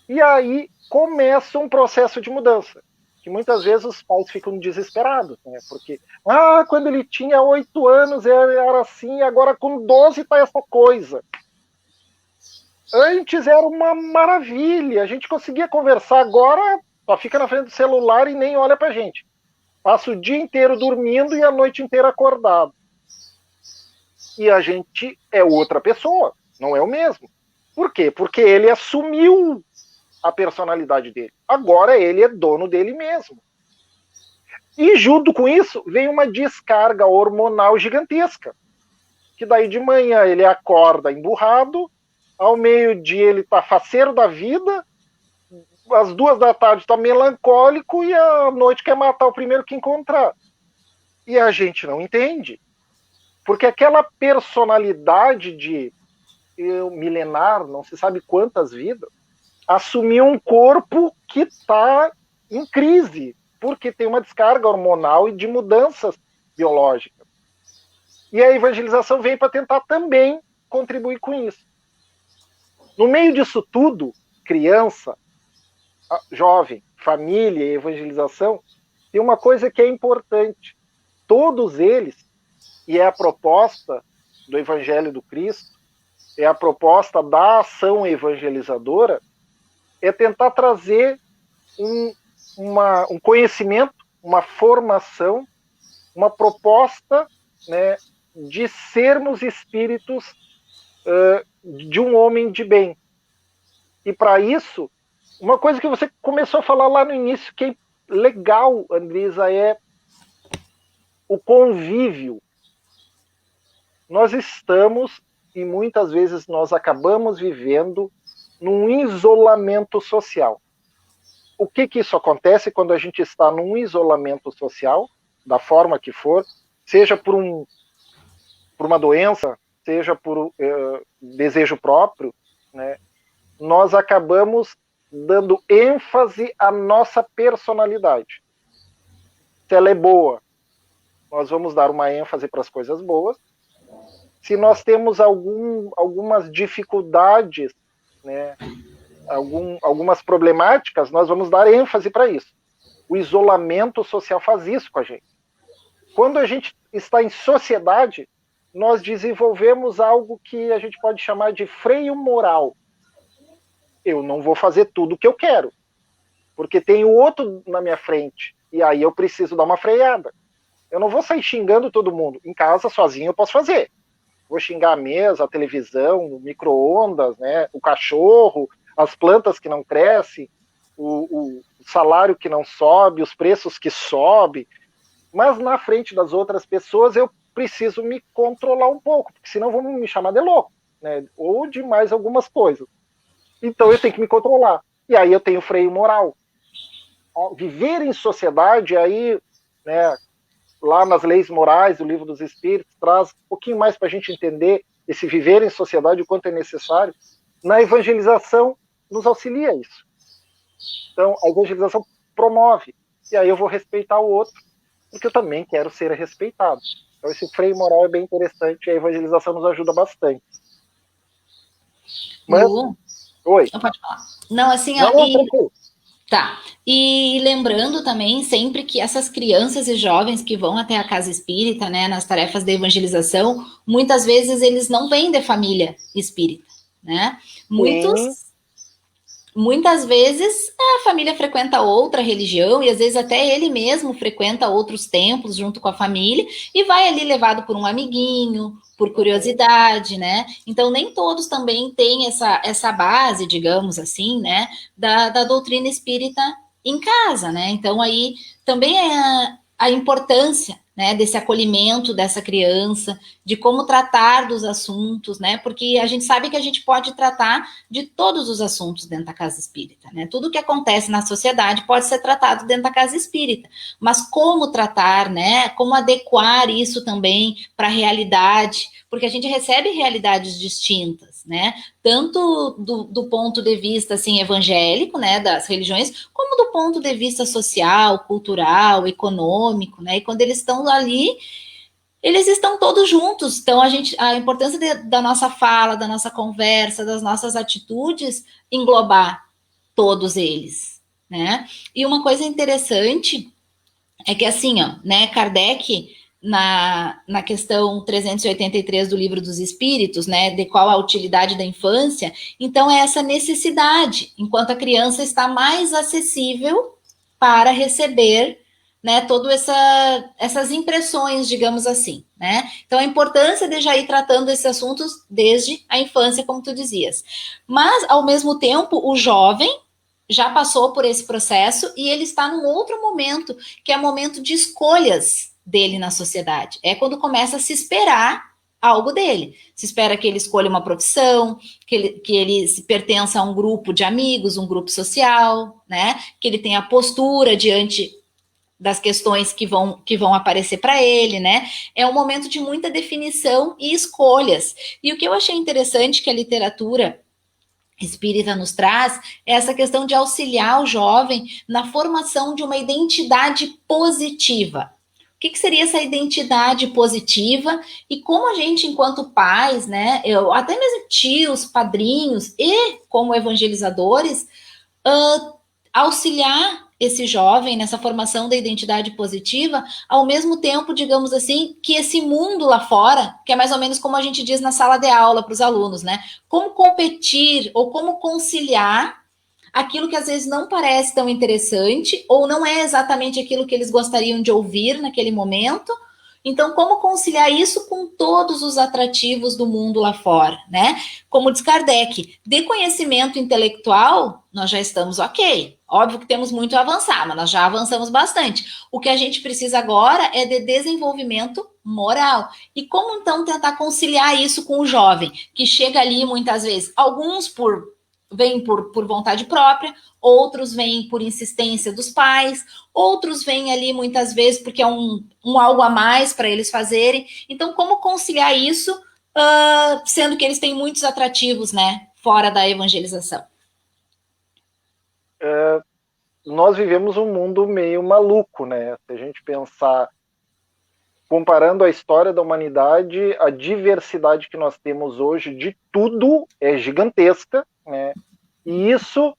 E aí começa um processo de mudança, que muitas vezes os pais ficam desesperados, né? Porque quando ele tinha 8 anos era assim, agora com 12 está essa coisa. Antes era uma maravilha, a gente conseguia conversar, agora só fica na frente do celular e nem olha pra gente. Passa o dia inteiro dormindo e a noite inteira acordado. E a gente é outra pessoa, não é o mesmo. Por quê? Porque ele assumiu a personalidade dele. Agora ele é dono dele mesmo. E junto com isso vem uma descarga hormonal gigantesca. Que daí de manhã ele acorda emburrado, ao meio-dia ele está faceiro da vida, às 2 da tarde está melancólico e à noite quer matar o primeiro que encontrar. E a gente não entende. Porque aquela personalidade de milenar, não se sabe quantas vidas, assumiu um corpo que está em crise, porque tem uma descarga hormonal e de mudanças biológicas. E a evangelização vem para tentar também contribuir com isso. No meio disso tudo, criança, jovem, família e evangelização, tem uma coisa que é importante. Todos eles, e é a proposta do Evangelho do Cristo, é a proposta da ação evangelizadora, é tentar trazer um conhecimento, uma formação, uma proposta, né, de sermos espíritos de um homem de bem. E para isso, uma coisa que você começou a falar lá no início, que é legal, Andresa, é o convívio. Nós estamos, e muitas vezes nós acabamos vivendo num isolamento social. O que isso acontece quando a gente está num isolamento social, da forma que for, seja por uma doença, seja por desejo próprio, né? Nós acabamos dando ênfase à nossa personalidade. Se ela é boa, nós vamos dar uma ênfase para as coisas boas. Se nós temos algumas dificuldades, né, algumas problemáticas, nós vamos dar ênfase para isso. O isolamento social faz isso com a gente. Quando a gente está em sociedade, nós desenvolvemos algo que a gente pode chamar de freio moral. Eu não vou fazer tudo o que eu quero, porque tem o outro na minha frente, e aí eu preciso dar uma freada. Eu não vou sair xingando todo mundo. Em casa, sozinho, eu posso fazer. Vou xingar a mesa, a televisão, o micro-ondas, né, o cachorro, as plantas que não crescem, o salário que não sobe, os preços que sobem. Mas na frente das outras pessoas eu preciso me controlar um pouco, porque senão vão me chamar de louco, né, ou de mais algumas coisas. Então eu tenho que me controlar. E aí eu tenho freio moral. Viver em sociedade, aí, né, lá nas leis morais do Livro dos Espíritos, traz um pouquinho mais para a gente entender esse viver em sociedade, o quanto é necessário. Na evangelização, nos auxilia isso. Então, a evangelização promove. E aí eu vou respeitar o outro, porque eu também quero ser respeitado. Então, esse freio moral é bem interessante e a evangelização nos ajuda bastante. Mas, Lu, oi. pode falar. Não, assim, Não, tranquilo. tá. E lembrando também sempre que essas crianças e jovens que vão até a casa espírita, né, nas tarefas de evangelização, muitas vezes eles não vêm de família espírita, né? Muitas vezes a família frequenta outra religião e às vezes até ele mesmo frequenta outros templos junto com a família e vai ali levado por um amiguinho, por curiosidade, né? Então nem todos também têm essa base, digamos assim, né, da doutrina espírita em casa, né? Então aí também é a importância, né, desse acolhimento dessa criança, de como tratar dos assuntos, né? Porque a gente sabe que a gente pode tratar de todos os assuntos dentro da casa espírita, né? Tudo que acontece na sociedade pode ser tratado dentro da casa espírita, mas como tratar, né? Como adequar isso também para a realidade, porque a gente recebe realidades distintas, né? Tanto do ponto de vista assim evangélico, né, das religiões, como do ponto de vista social, cultural, econômico, né? E quando eles estão ali, eles estão todos juntos. Então a importância da nossa fala, da nossa conversa, das nossas atitudes, englobar todos eles, né? E uma coisa interessante é que assim, ó, né, Kardec na questão 383 do Livro dos Espíritos, né, de qual a utilidade da infância, então é essa necessidade, enquanto a criança está mais acessível para receber, né, todas essas impressões, digamos assim, né? Então a importância de já ir tratando esses assuntos desde a infância, como tu dizias. Mas, ao mesmo tempo, o jovem já passou por esse processo e ele está num outro momento, que é o momento de escolhas dele na sociedade. É quando começa a se esperar algo dele. Se espera que ele escolha uma profissão, que ele se pertença a um grupo de amigos, um grupo social, né? Que ele tenha postura diante das questões que vão aparecer para ele, né? É um momento de muita definição e escolhas. E o que eu achei interessante que a literatura espírita nos traz é essa questão de auxiliar o jovem na formação de uma identidade positiva. O que seria essa identidade positiva e como a gente, enquanto pais, né, até mesmo tios, padrinhos e como evangelizadores, auxiliar esse jovem nessa formação da identidade positiva, ao mesmo tempo, digamos assim, que esse mundo lá fora, que é mais ou menos como a gente diz na sala de aula para os alunos, né? Como competir ou como conciliar aquilo que às vezes não parece tão interessante ou não é exatamente aquilo que eles gostariam de ouvir naquele momento. Então, como conciliar isso com todos os atrativos do mundo lá fora, né? Como diz Kardec, de conhecimento intelectual, nós já estamos ok. Óbvio que temos muito a avançar, mas nós já avançamos bastante. O que a gente precisa agora é de desenvolvimento moral. E como, então, tentar conciliar isso com o jovem, que chega ali, muitas vezes, alguns vêm por vontade própria, outros vêm por insistência dos pais, outros vêm ali muitas vezes porque é um algo a mais para eles fazerem. Então, como conciliar isso, sendo que eles têm muitos atrativos, né, fora da evangelização? Nós vivemos um mundo meio maluco, né? Se a gente pensar, comparando a história da humanidade, a diversidade que nós temos hoje de tudo é gigantesca, né? E isso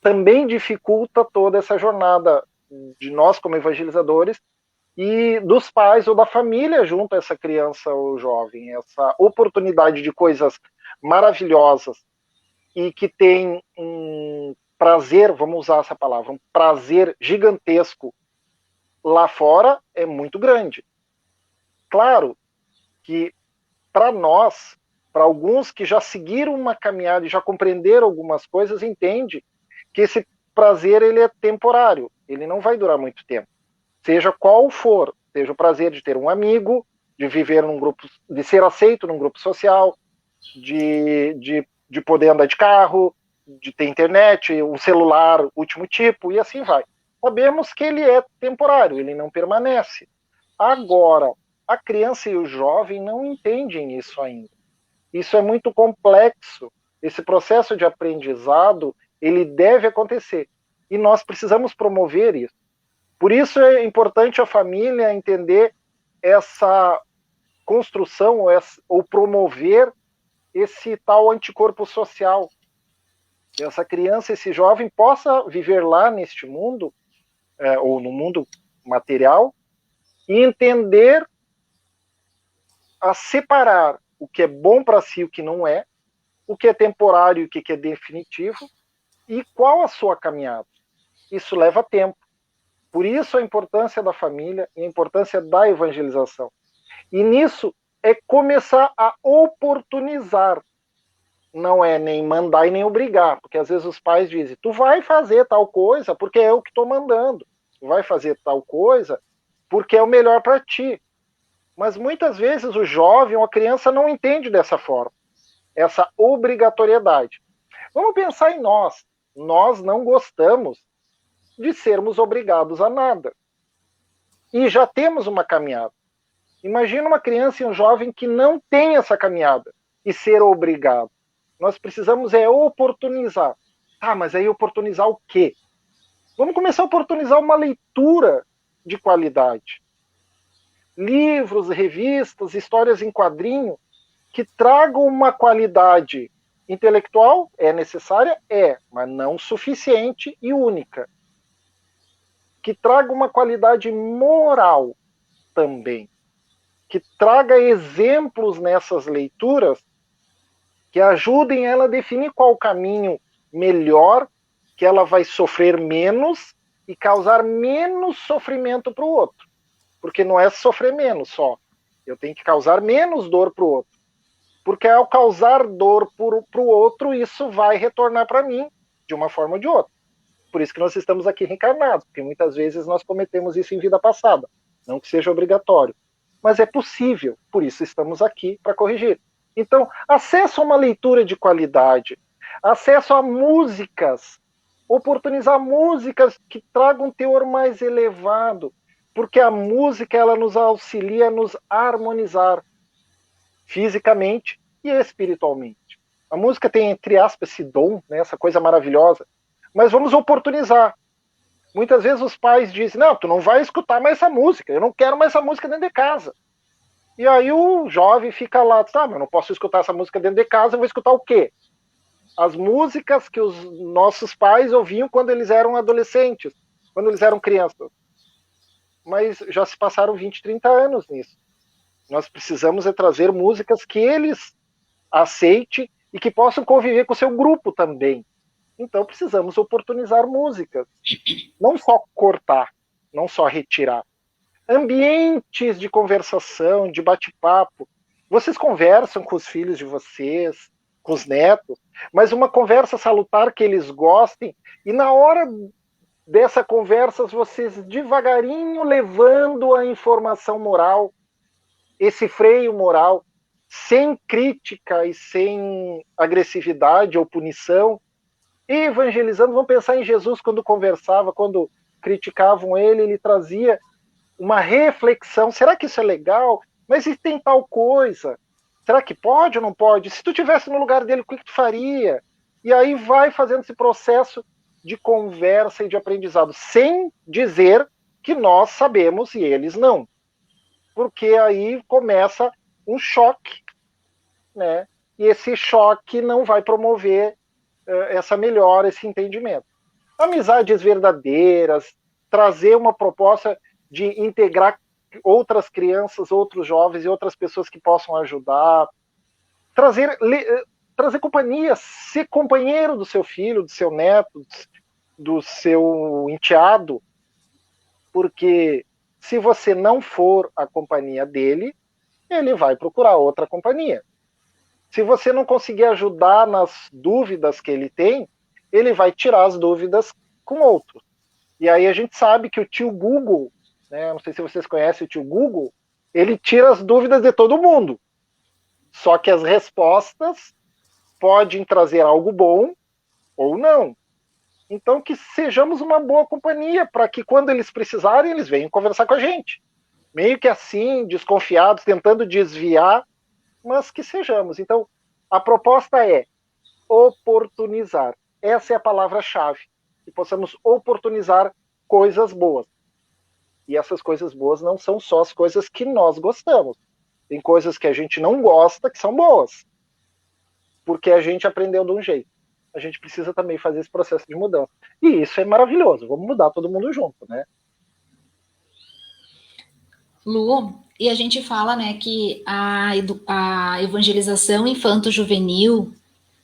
também dificulta toda essa jornada de nós como evangelizadores e dos pais ou da família junto a essa criança ou jovem, essa oportunidade de coisas maravilhosas e que tem um prazer, vamos usar essa palavra, um prazer gigantesco lá fora é muito grande. Claro que para nós, para alguns que já seguiram uma caminhada e já compreenderam algumas coisas, entende que esse prazer ele é temporário, ele não vai durar muito tempo. Seja qual for, seja o prazer de ter um amigo, de viver num grupo, de ser aceito num grupo social, de poder andar de carro, de ter internet, um celular último tipo, e assim vai. Sabemos que ele é temporário, ele não permanece. Agora, a criança e o jovem não entendem isso ainda. Isso é muito complexo. Esse processo de aprendizado, ele deve acontecer. E nós precisamos promover isso. Por isso é importante a família entender essa construção ou promover esse tal anticorpo social. Que essa criança, esse jovem possa viver lá neste mundo, ou no mundo material, e entender a separar o que é bom para si e o que não é, o que é temporário e o que é definitivo, e qual a sua caminhada. Isso leva tempo. Por isso a importância da família e a importância da evangelização. E nisso é começar a oportunizar. Não é nem mandar e nem obrigar, porque às vezes os pais dizem, tu vai fazer tal coisa porque é eu que estou mandando. Tu vai fazer tal coisa porque é o melhor para ti. Mas muitas vezes o jovem ou a criança não entende dessa forma, essa obrigatoriedade. Vamos pensar em nós. Nós não gostamos de sermos obrigados a nada. E já temos uma caminhada. Imagina uma criança e um jovem que não tem essa caminhada e ser obrigado. Nós precisamos oportunizar. Mas aí oportunizar o quê? Vamos começar a oportunizar uma leitura de qualidade. Livros, revistas, histórias em quadrinho que tragam uma qualidade intelectual, é necessária? Mas não suficiente e única. Que traga uma qualidade moral também. Que traga exemplos nessas leituras que ajudem ela a definir qual o caminho melhor, que ela vai sofrer menos e causar menos sofrimento para o outro. Porque não é sofrer menos só. Eu tenho que causar menos dor para o outro. Porque ao causar dor para o outro, isso vai retornar para mim de uma forma ou de outra. Por isso que nós estamos aqui reencarnados, porque muitas vezes nós cometemos isso em vida passada. Não que seja obrigatório. Mas é possível, por isso estamos aqui para corrigir. Então, acesso a uma leitura de qualidade, acesso a músicas, oportunizar músicas que tragam um teor mais elevado, porque a música ela nos auxilia a nos harmonizar fisicamente e espiritualmente. A música tem, entre aspas, esse dom, né, essa coisa maravilhosa, mas vamos oportunizar. Muitas vezes os pais dizem, não, tu não vai escutar mais essa música, eu não quero mais essa música dentro de casa. E aí o jovem fica lá, mas eu não posso escutar essa música dentro de casa, eu vou escutar o quê? As músicas que os nossos pais ouviam quando eles eram adolescentes, quando eles eram crianças. Mas já se passaram 20, 30 anos nisso. Nós precisamos trazer músicas que eles aceitem e que possam conviver com o seu grupo também. Então precisamos oportunizar músicas. Não só cortar, não só retirar. Ambientes de conversação, de bate-papo. Vocês conversam com os filhos de vocês, com os netos, mas uma conversa salutar que eles gostem, e na hora dessa conversa vocês devagarinho levando a informação moral, esse freio moral, sem crítica e sem agressividade ou punição, evangelizando. Vamos pensar em Jesus quando conversava, quando criticavam ele trazia uma reflexão, será que isso é legal? Mas e tem tal coisa? Será que pode ou não pode? Se tu estivesse no lugar dele, o que tu faria? E aí vai fazendo esse processo de conversa e de aprendizado, sem dizer que nós sabemos e eles não. Porque aí começa um choque, né? E esse choque não vai promover essa melhora, esse entendimento. Amizades verdadeiras, trazer uma proposta de integrar outras crianças, outros jovens e outras pessoas que possam ajudar, trazer companhia, ser companheiro do seu filho, do seu neto, do seu enteado, porque se você não for a companhia dele, ele vai procurar outra companhia. Se você não conseguir ajudar nas dúvidas que ele tem, ele vai tirar as dúvidas com outro. E aí a gente sabe que o tio Google, né, não sei se vocês conhecem o tio Google, ele tira as dúvidas de todo mundo. Só que as respostas podem trazer algo bom ou não. Então que sejamos uma boa companhia, para que quando eles precisarem, eles venham conversar com a gente. Meio que assim, desconfiados, tentando desviar, mas que sejamos. Então, a proposta é oportunizar. Essa é a palavra-chave. e possamos oportunizar coisas boas. E essas coisas boas não são só as coisas que nós gostamos. Tem coisas que a gente não gosta que são boas, porque a gente aprendeu de um jeito. A gente precisa também fazer esse processo de mudança. E isso é maravilhoso. Vamos mudar todo mundo junto, né? Lu, e a gente fala, né, que a evangelização infanto-juvenil,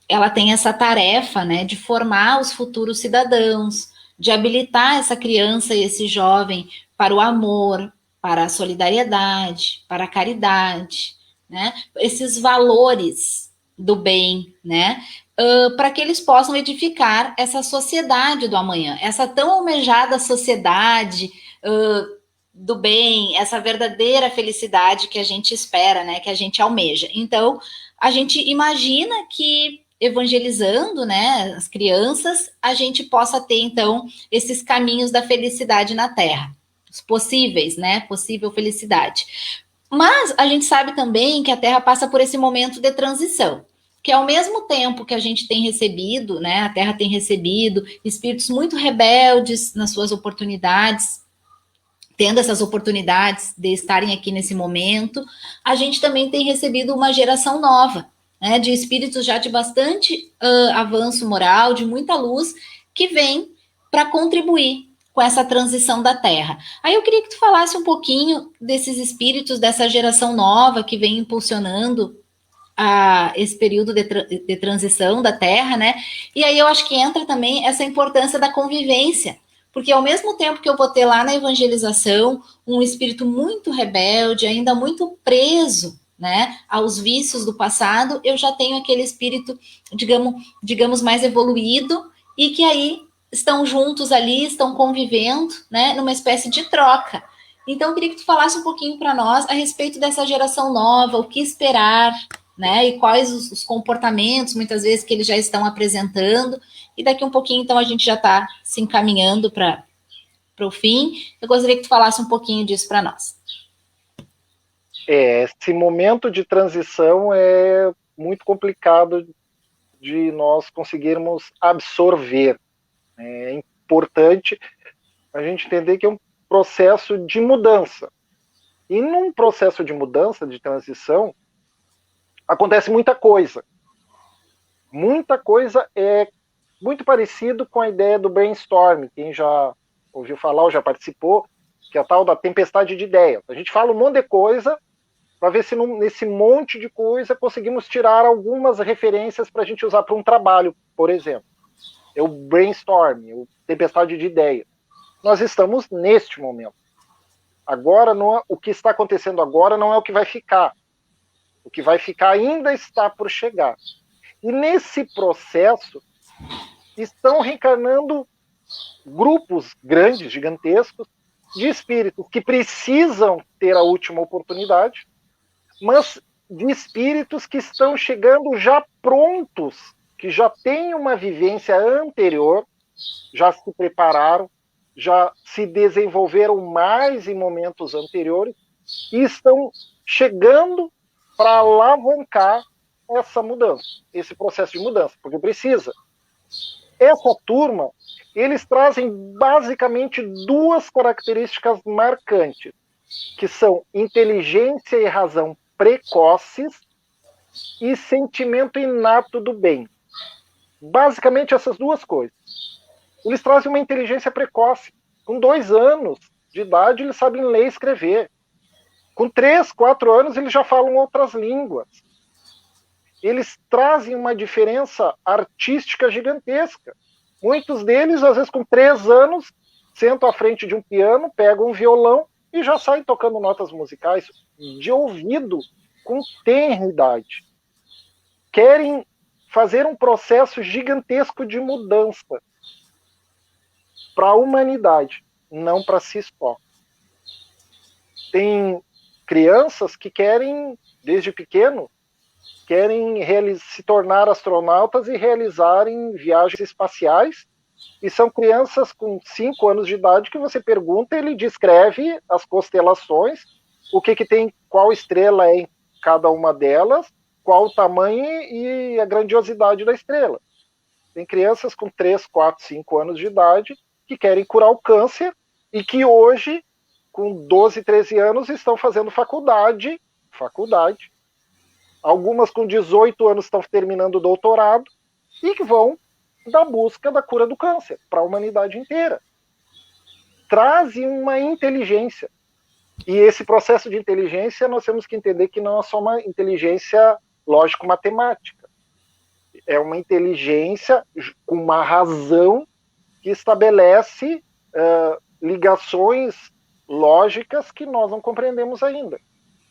ela tem essa tarefa, né, de formar os futuros cidadãos, de habilitar essa criança e esse jovem para o amor, para a solidariedade, para a caridade, né, esses valores do bem, né, para que eles possam edificar essa sociedade do amanhã, essa tão almejada sociedade do bem, essa verdadeira felicidade que a gente espera, né, que a gente almeja. Então, a gente imagina que evangelizando, né, as crianças, a gente possa ter, então, esses caminhos da felicidade na Terra, os possíveis, né, possível felicidade. Mas a gente sabe também que a Terra passa por esse momento de transição, que ao mesmo tempo que a gente tem recebido, né, a Terra tem recebido espíritos muito rebeldes nas suas oportunidades, tendo essas oportunidades de estarem aqui nesse momento, a gente também tem recebido uma geração nova, né, de espíritos já de bastante avanço moral, de muita luz, que vem para contribuir com essa transição da Terra. Aí eu queria que tu falasse um pouquinho desses espíritos, dessa geração nova que vem impulsionando esse período de transição da Terra, né? E aí eu acho que entra também essa importância da convivência, porque ao mesmo tempo que eu vou ter lá na evangelização um espírito muito rebelde, ainda muito preso, né, aos vícios do passado, eu já tenho aquele espírito, digamos mais evoluído, e que aí estão juntos ali, estão convivendo, né, numa espécie de troca. Então eu queria que tu falasse um pouquinho para nós a respeito dessa geração nova, o que esperar, né, e quais os comportamentos, muitas vezes, que eles já estão apresentando, e daqui um pouquinho, então, a gente já está se encaminhando para o fim. Eu gostaria que tu falasse um pouquinho disso para nós. Esse momento de transição é muito complicado de nós conseguirmos absorver. É importante a gente entender que é um processo de mudança. E num processo de mudança, de transição, acontece muita coisa. Muita coisa é muito parecido com a ideia do brainstorm. Quem já ouviu falar ou já participou, que é a tal da tempestade de ideias. A gente fala um monte de coisa para ver se nesse monte de coisa conseguimos tirar algumas referências para a gente usar para um trabalho, por exemplo. É o brainstorm, a tempestade de ideias. Nós estamos neste momento. Agora, o que está acontecendo agora não é o que vai ficar. O que vai ficar ainda está por chegar. E nesse processo estão reencarnando grupos grandes, gigantescos, de espíritos que precisam ter a última oportunidade, mas de espíritos que estão chegando já prontos, que já têm uma vivência anterior, já se prepararam, já se desenvolveram mais em momentos anteriores e estão chegando para alavancar essa mudança, esse processo de mudança, porque precisa. Essa turma, eles trazem basicamente duas características marcantes, que são inteligência e razão precoces e sentimento inato do bem. Basicamente essas duas coisas. Eles trazem uma inteligência precoce. Com 2 anos de idade, eles sabem ler e escrever. Com 3, 4 anos, eles já falam outras línguas. Eles trazem uma diferença artística gigantesca. Muitos deles, às vezes, com 3 anos, sentam à frente de um piano, pegam um violão e já saem tocando notas musicais de ouvido, com tenra idade. Querem fazer um processo gigantesco de mudança para a humanidade, não para si só. Tem crianças que querem, desde pequeno, querem se tornar astronautas e realizarem viagens espaciais, e são crianças com 5 anos de idade que você pergunta, ele descreve as constelações, o que tem, qual estrela é em cada uma delas, qual o tamanho e a grandiosidade da estrela. Tem crianças com 3, 4, 5 anos de idade que querem curar o câncer e que hoje, com 12, 13 anos, estão fazendo faculdade. Algumas com 18 anos estão terminando o doutorado e que vão da busca da cura do câncer para a humanidade inteira. Trazem uma inteligência. E esse processo de inteligência nós temos que entender que não é só uma inteligência lógico-matemática. É uma inteligência com uma razão que estabelece ligações lógicas que nós não compreendemos ainda.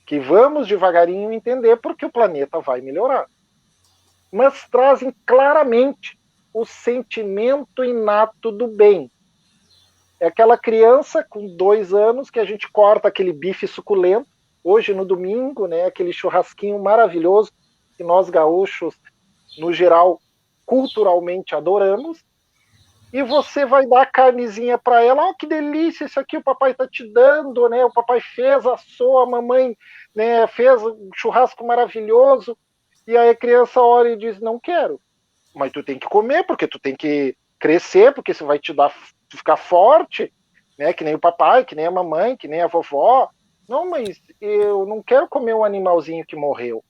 Que vamos devagarinho entender porque o planeta vai melhorar. Mas trazem claramente o sentimento inato do bem. É aquela criança com 2 anos que a gente corta aquele bife suculento, hoje no domingo, né, aquele churrasquinho maravilhoso que nós gaúchos, no geral, culturalmente adoramos, e você vai dar a carnezinha para ela, oh, que delícia, isso aqui o papai está te dando, né, o papai fez, assou, a mamãe, né, fez um churrasco maravilhoso, e aí a criança olha e diz, não quero, mas tu tem que comer, porque tu tem que crescer, porque isso vai te dar, ficar forte, né, que nem o papai, que nem a mamãe, que nem a vovó. Não, mas eu não quero comer um animalzinho que morreu.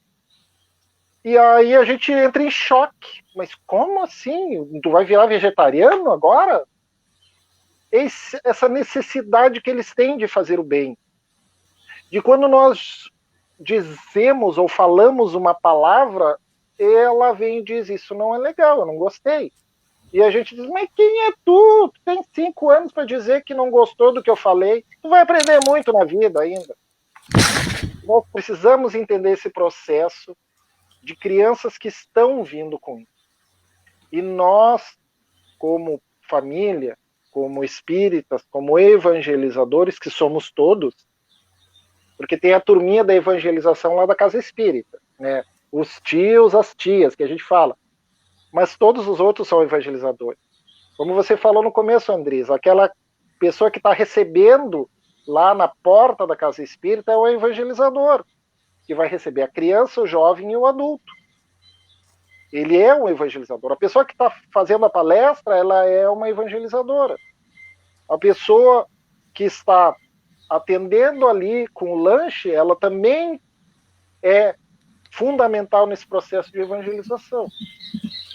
E aí a gente entra em choque. Mas como assim? Tu vai virar vegetariano agora? Essa necessidade que eles têm de fazer o bem. De quando nós dizemos ou falamos uma palavra, ela vem e diz, isso não é legal, eu não gostei. E a gente diz, mas quem é tu? Tu tem 5 anos para dizer que não gostou do que eu falei. Tu vai aprender muito na vida ainda. Nós precisamos entender esse processo de crianças que estão vindo com isso. E nós, como família, como espíritas, como evangelizadores, que somos todos, porque tem a turminha da evangelização lá da casa espírita, né? Os tios, as tias, que a gente fala. Mas todos os outros são evangelizadores. Como você falou no começo, Andrés, aquela pessoa que está recebendo lá na porta da casa espírita é o evangelizador, que vai receber a criança, o jovem e o adulto. Ele é um evangelizador. A pessoa que está fazendo a palestra, ela é uma evangelizadora. A pessoa que está atendendo ali com o lanche, ela também é fundamental nesse processo de evangelização.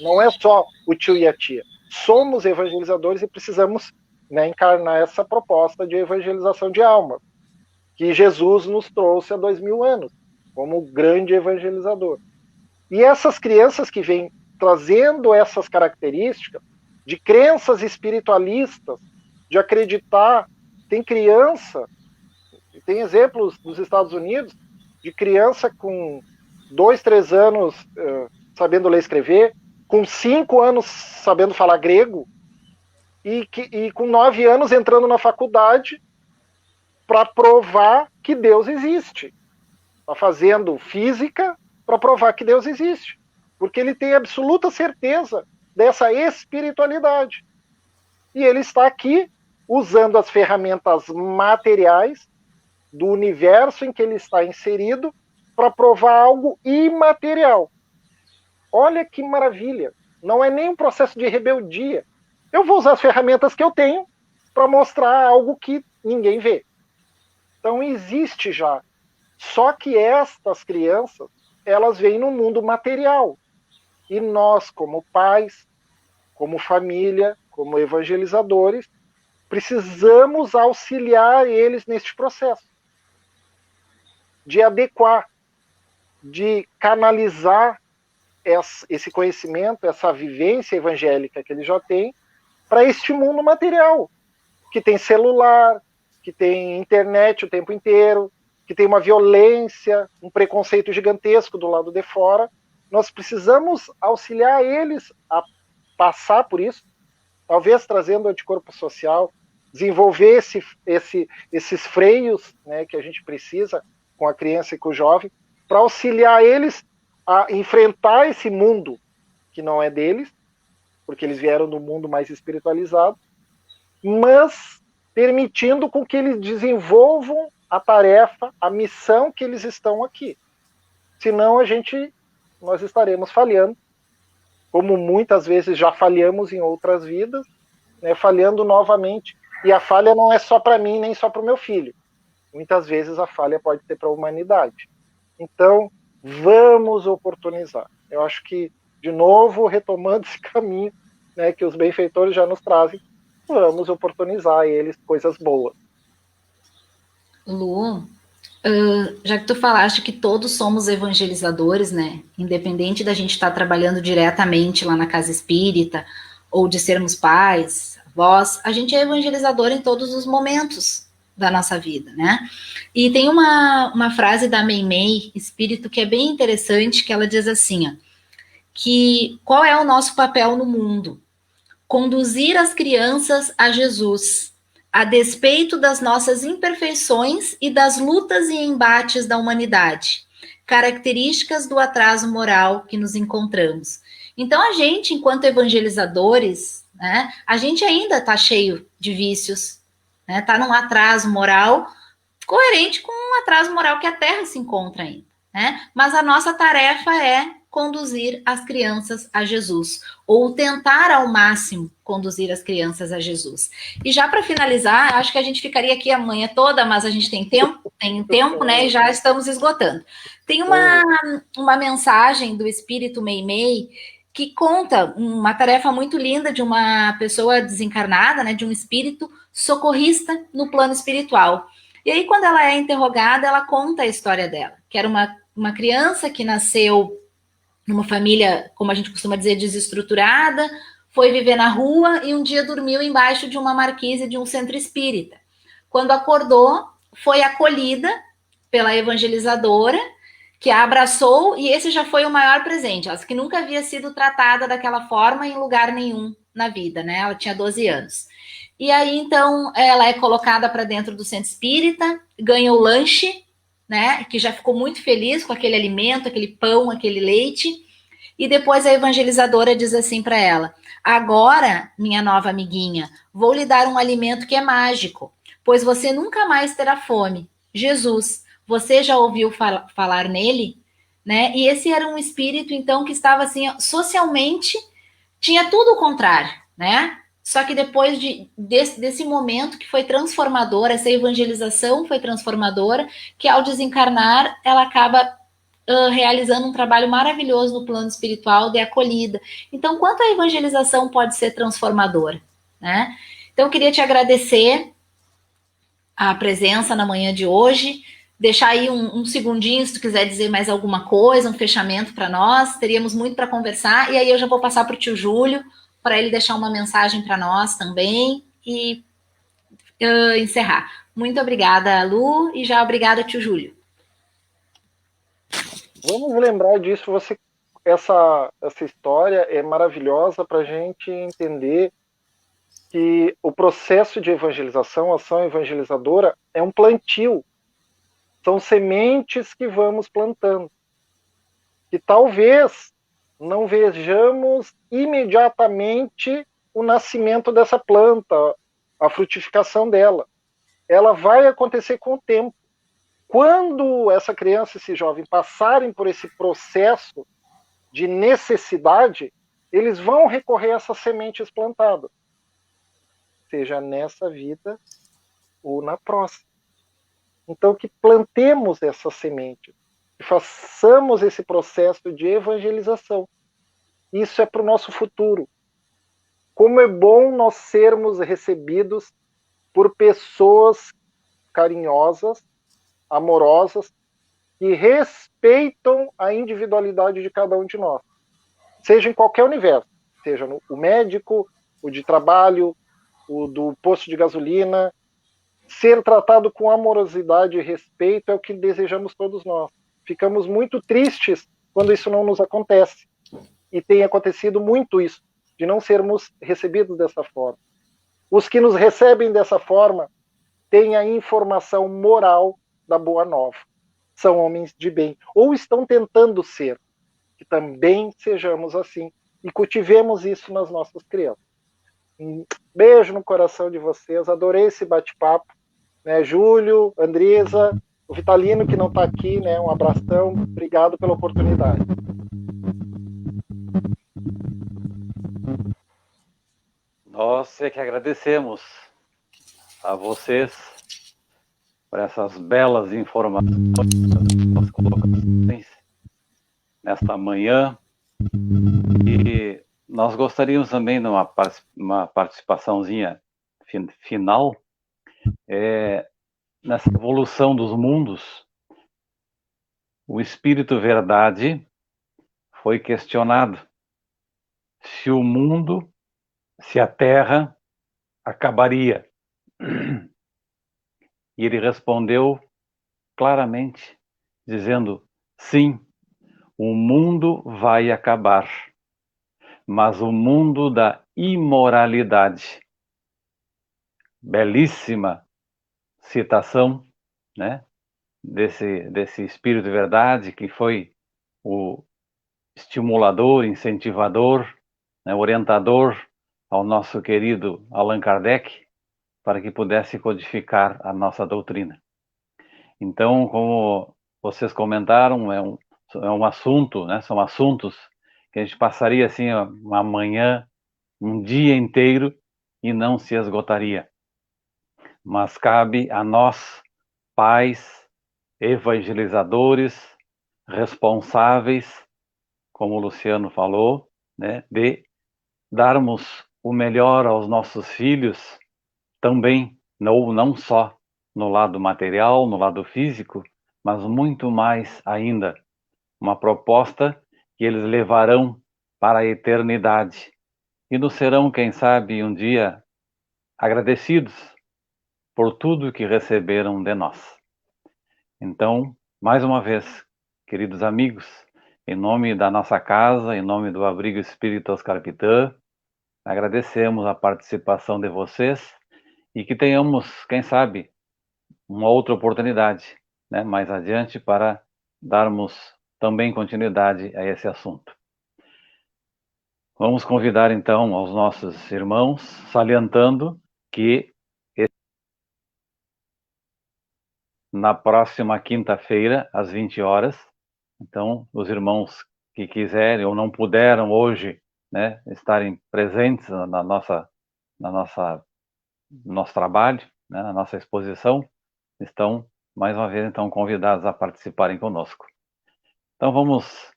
Não é só o tio e a tia. Somos evangelizadores e precisamos, né, encarnar essa proposta de evangelização de alma, que Jesus nos trouxe há 2000 anos, como grande evangelizador. E essas crianças que vêm trazendo essas características de crenças espiritualistas, de acreditar, tem criança, tem exemplos dos Estados Unidos, de criança com 2, 3 anos sabendo ler e escrever, com 5 anos sabendo falar grego, e com 9 anos entrando na faculdade para provar que Deus existe. Está fazendo física para provar que Deus existe. Porque ele tem absoluta certeza dessa espiritualidade. E ele está aqui usando as ferramentas materiais do universo em que ele está inserido para provar algo imaterial. Olha que maravilha. Não é nem um processo de rebeldia. Eu vou usar as ferramentas que eu tenho para mostrar algo que ninguém vê. Então existe já. Só que estas crianças, elas vêm no mundo material. E nós, como pais, como família, como evangelizadores, precisamos auxiliar eles neste processo. De adequar, de canalizar esse conhecimento, essa vivência evangélica que ele já tem, para este mundo material, que tem celular, que tem internet o tempo inteiro, que tem uma violência, um preconceito gigantesco do lado de fora. Nós precisamos auxiliar eles a passar por isso, talvez trazendo anticorpo social, desenvolver esses freios, né, que a gente precisa com a criança e com o jovem, para auxiliar eles a enfrentar esse mundo que não é deles, porque eles vieram do mundo mais espiritualizado, mas permitindo com que eles desenvolvam a tarefa, a missão que eles estão aqui. Senão nós estaremos falhando como muitas vezes já falhamos em outras vidas, né, falhando novamente. E a falha não é só para mim, nem só para o meu filho. Muitas vezes a falha pode ser para a humanidade. Então, vamos oportunizar. Eu acho que, de novo, retomando esse caminho, né, que os benfeitores já nos trazem, vamos oportunizar a eles coisas boas. Lu, já que tu falaste que todos somos evangelizadores, né? Independente da gente estar trabalhando diretamente lá na casa espírita, ou de sermos pais, avós, a gente é evangelizador em todos os momentos da nossa vida, né? E tem uma frase da Meimei, espírito, que é bem interessante, que ela diz assim, ó, que qual é o nosso papel no mundo? Conduzir as crianças a Jesus, a despeito das nossas imperfeições e das lutas e embates da humanidade, características do atraso moral que nos encontramos. Então, a gente, enquanto evangelizadores, né, a gente ainda está cheio de vícios, né, está num atraso moral coerente com o atraso moral que a Terra se encontra ainda, né? Mas a nossa tarefa é conduzir as crianças a Jesus, ou tentar ao máximo conduzir as crianças a Jesus. E já para finalizar, acho que a gente ficaria aqui a manhã toda, mas a gente tem tempo, né? E já estamos esgotando. Tem uma mensagem do Espírito Meimei que conta uma tarefa muito linda de uma pessoa desencarnada, né? De um espírito socorrista no plano espiritual. E aí, quando ela é interrogada, ela conta a história dela, que era uma criança que nasceu numa família, como a gente costuma dizer, desestruturada, foi viver na rua e um dia dormiu embaixo de uma marquise de um centro espírita. Quando acordou, foi acolhida pela evangelizadora, que a abraçou, e esse já foi o maior presente, ela que nunca havia sido tratada daquela forma em lugar nenhum na vida, né? Ela tinha 12 anos. E aí, então, ela é colocada para dentro do centro espírita, ganha o lanche, né, que já ficou muito feliz com aquele alimento, aquele pão, aquele leite, e depois a evangelizadora diz assim para ela, agora, minha nova amiguinha, vou lhe dar um alimento que é mágico, pois você nunca mais terá fome. Jesus, você já ouviu falar nele? Né? E esse era um espírito, então, que estava assim, socialmente, tinha tudo o contrário, né? Só que depois desse momento que foi transformador, essa evangelização foi transformadora, que ao desencarnar, ela acaba realizando um trabalho maravilhoso no plano espiritual de acolhida. Então, quanto a evangelização pode ser transformadora, né? Então, eu queria te agradecer a presença na manhã de hoje, deixar aí um segundinho, se tu quiser dizer mais alguma coisa, um fechamento para nós, teríamos muito para conversar, e aí eu já vou passar para o tio Júlio, para ele deixar uma mensagem para nós também e encerrar. Muito obrigada, Lu, e já obrigada, tio Júlio. Vamos lembrar disso, essa história é maravilhosa para a gente entender que o processo de evangelização, ação evangelizadora, é um plantio. São sementes que vamos plantando. Que talvez não vejamos imediatamente o nascimento dessa planta, a frutificação dela. Ela vai acontecer com o tempo. Quando essa criança e esse jovem passarem por esse processo de necessidade, eles vão recorrer a essas sementes plantadas, seja nessa vida ou na próxima. Então, que plantemos essas sementes, que façamos esse processo de evangelização. Isso é para o nosso futuro. Como é bom nós sermos recebidos por pessoas carinhosas, amorosas, que respeitam a individualidade de cada um de nós. Seja em qualquer universo, seja o médico, o de trabalho, o do posto de gasolina. Ser tratado com amorosidade e respeito é o que desejamos todos nós. Ficamos muito tristes quando isso não nos acontece. E tem acontecido muito isso, de não sermos recebidos dessa forma. Os que nos recebem dessa forma têm a informação moral da boa nova. São homens de bem, ou estão tentando ser. Que também sejamos assim e cultivemos isso nas nossas crianças. Um beijo no coração de vocês, adorei esse bate-papo, né? Júlio, Andresa, o Vitalino que não está aqui, né? Um abração, obrigado pela oportunidade. Nós é que agradecemos a vocês por essas belas informações, suas colocações nesta manhã. E nós gostaríamos também de uma participaçãozinha final nessa evolução dos mundos. O Espírito Verdade foi questionado se o mundo, se a Terra acabaria. E ele respondeu claramente, dizendo: sim, o mundo vai acabar, mas o mundo da imoralidade. Belíssima citação, né, desse Espírito de Verdade, que foi o estimulador, incentivador, né, orientador ao nosso querido Allan Kardec, para que pudesse codificar a nossa doutrina. Então, como vocês comentaram, é um assunto, né, são assuntos que a gente passaria assim uma manhã, um dia inteiro e não se esgotaria. Mas cabe a nós, pais, evangelizadores, responsáveis, como o Luciano falou, né, de darmos o melhor aos nossos filhos também, não só no lado material, no lado físico, mas muito mais ainda, uma proposta que eles levarão para a eternidade e nos serão, quem sabe, um dia agradecidos por tudo que receberam de nós. Então, mais uma vez, queridos amigos, em nome da nossa casa, em nome do Abrigo Espírita Oscar Pitã, agradecemos a participação de vocês e que tenhamos, quem sabe, uma outra oportunidade, né, mais adiante, para darmos também continuidade a esse assunto. Vamos convidar então aos nossos irmãos, salientando que na próxima quinta-feira, às 20 horas, então os irmãos que quiserem ou não puderam hoje, né, estarem presentes no nosso trabalho, né, na nossa exposição, estão mais uma vez então convidados a participarem conosco. Então vamos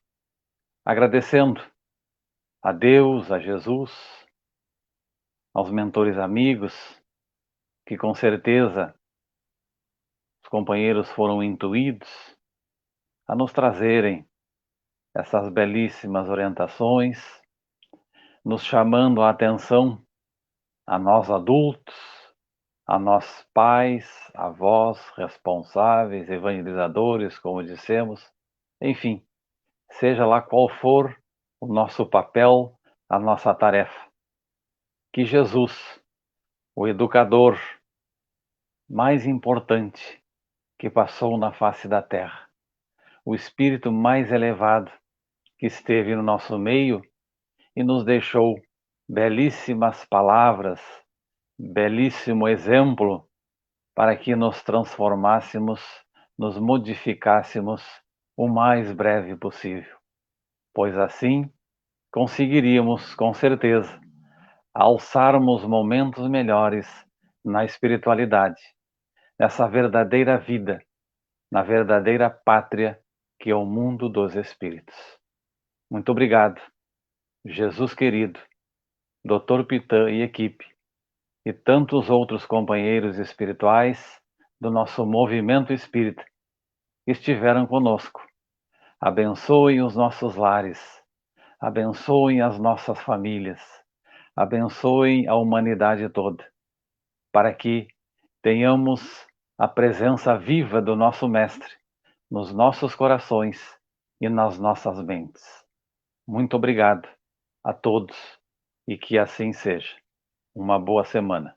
agradecendo a Deus, a Jesus, aos mentores amigos, que com certeza os companheiros foram intuídos a nos trazerem essas belíssimas orientações, nos chamando a atenção a nós adultos, a nós pais, avós, responsáveis, evangelizadores, como dissemos, enfim, seja lá qual for o nosso papel, a nossa tarefa. Que Jesus, o educador mais importante que passou na face da terra, o espírito mais elevado que esteve no nosso meio e nos deixou belíssimas palavras, belíssimo exemplo para que nos transformássemos, nos modificássemos o mais breve possível, pois assim conseguiríamos, com certeza, alçarmos momentos melhores na espiritualidade, nessa verdadeira vida, na verdadeira pátria que é o mundo dos espíritos. Muito obrigado, Jesus querido, Dr. Pitã e equipe, e tantos outros companheiros espirituais do nosso movimento espírita que estiveram conosco. Abençoem os nossos lares, abençoem as nossas famílias, abençoem a humanidade toda, para que tenhamos a presença viva do nosso Mestre nos nossos corações e nas nossas mentes. Muito obrigado a todos e que assim seja. Uma boa semana.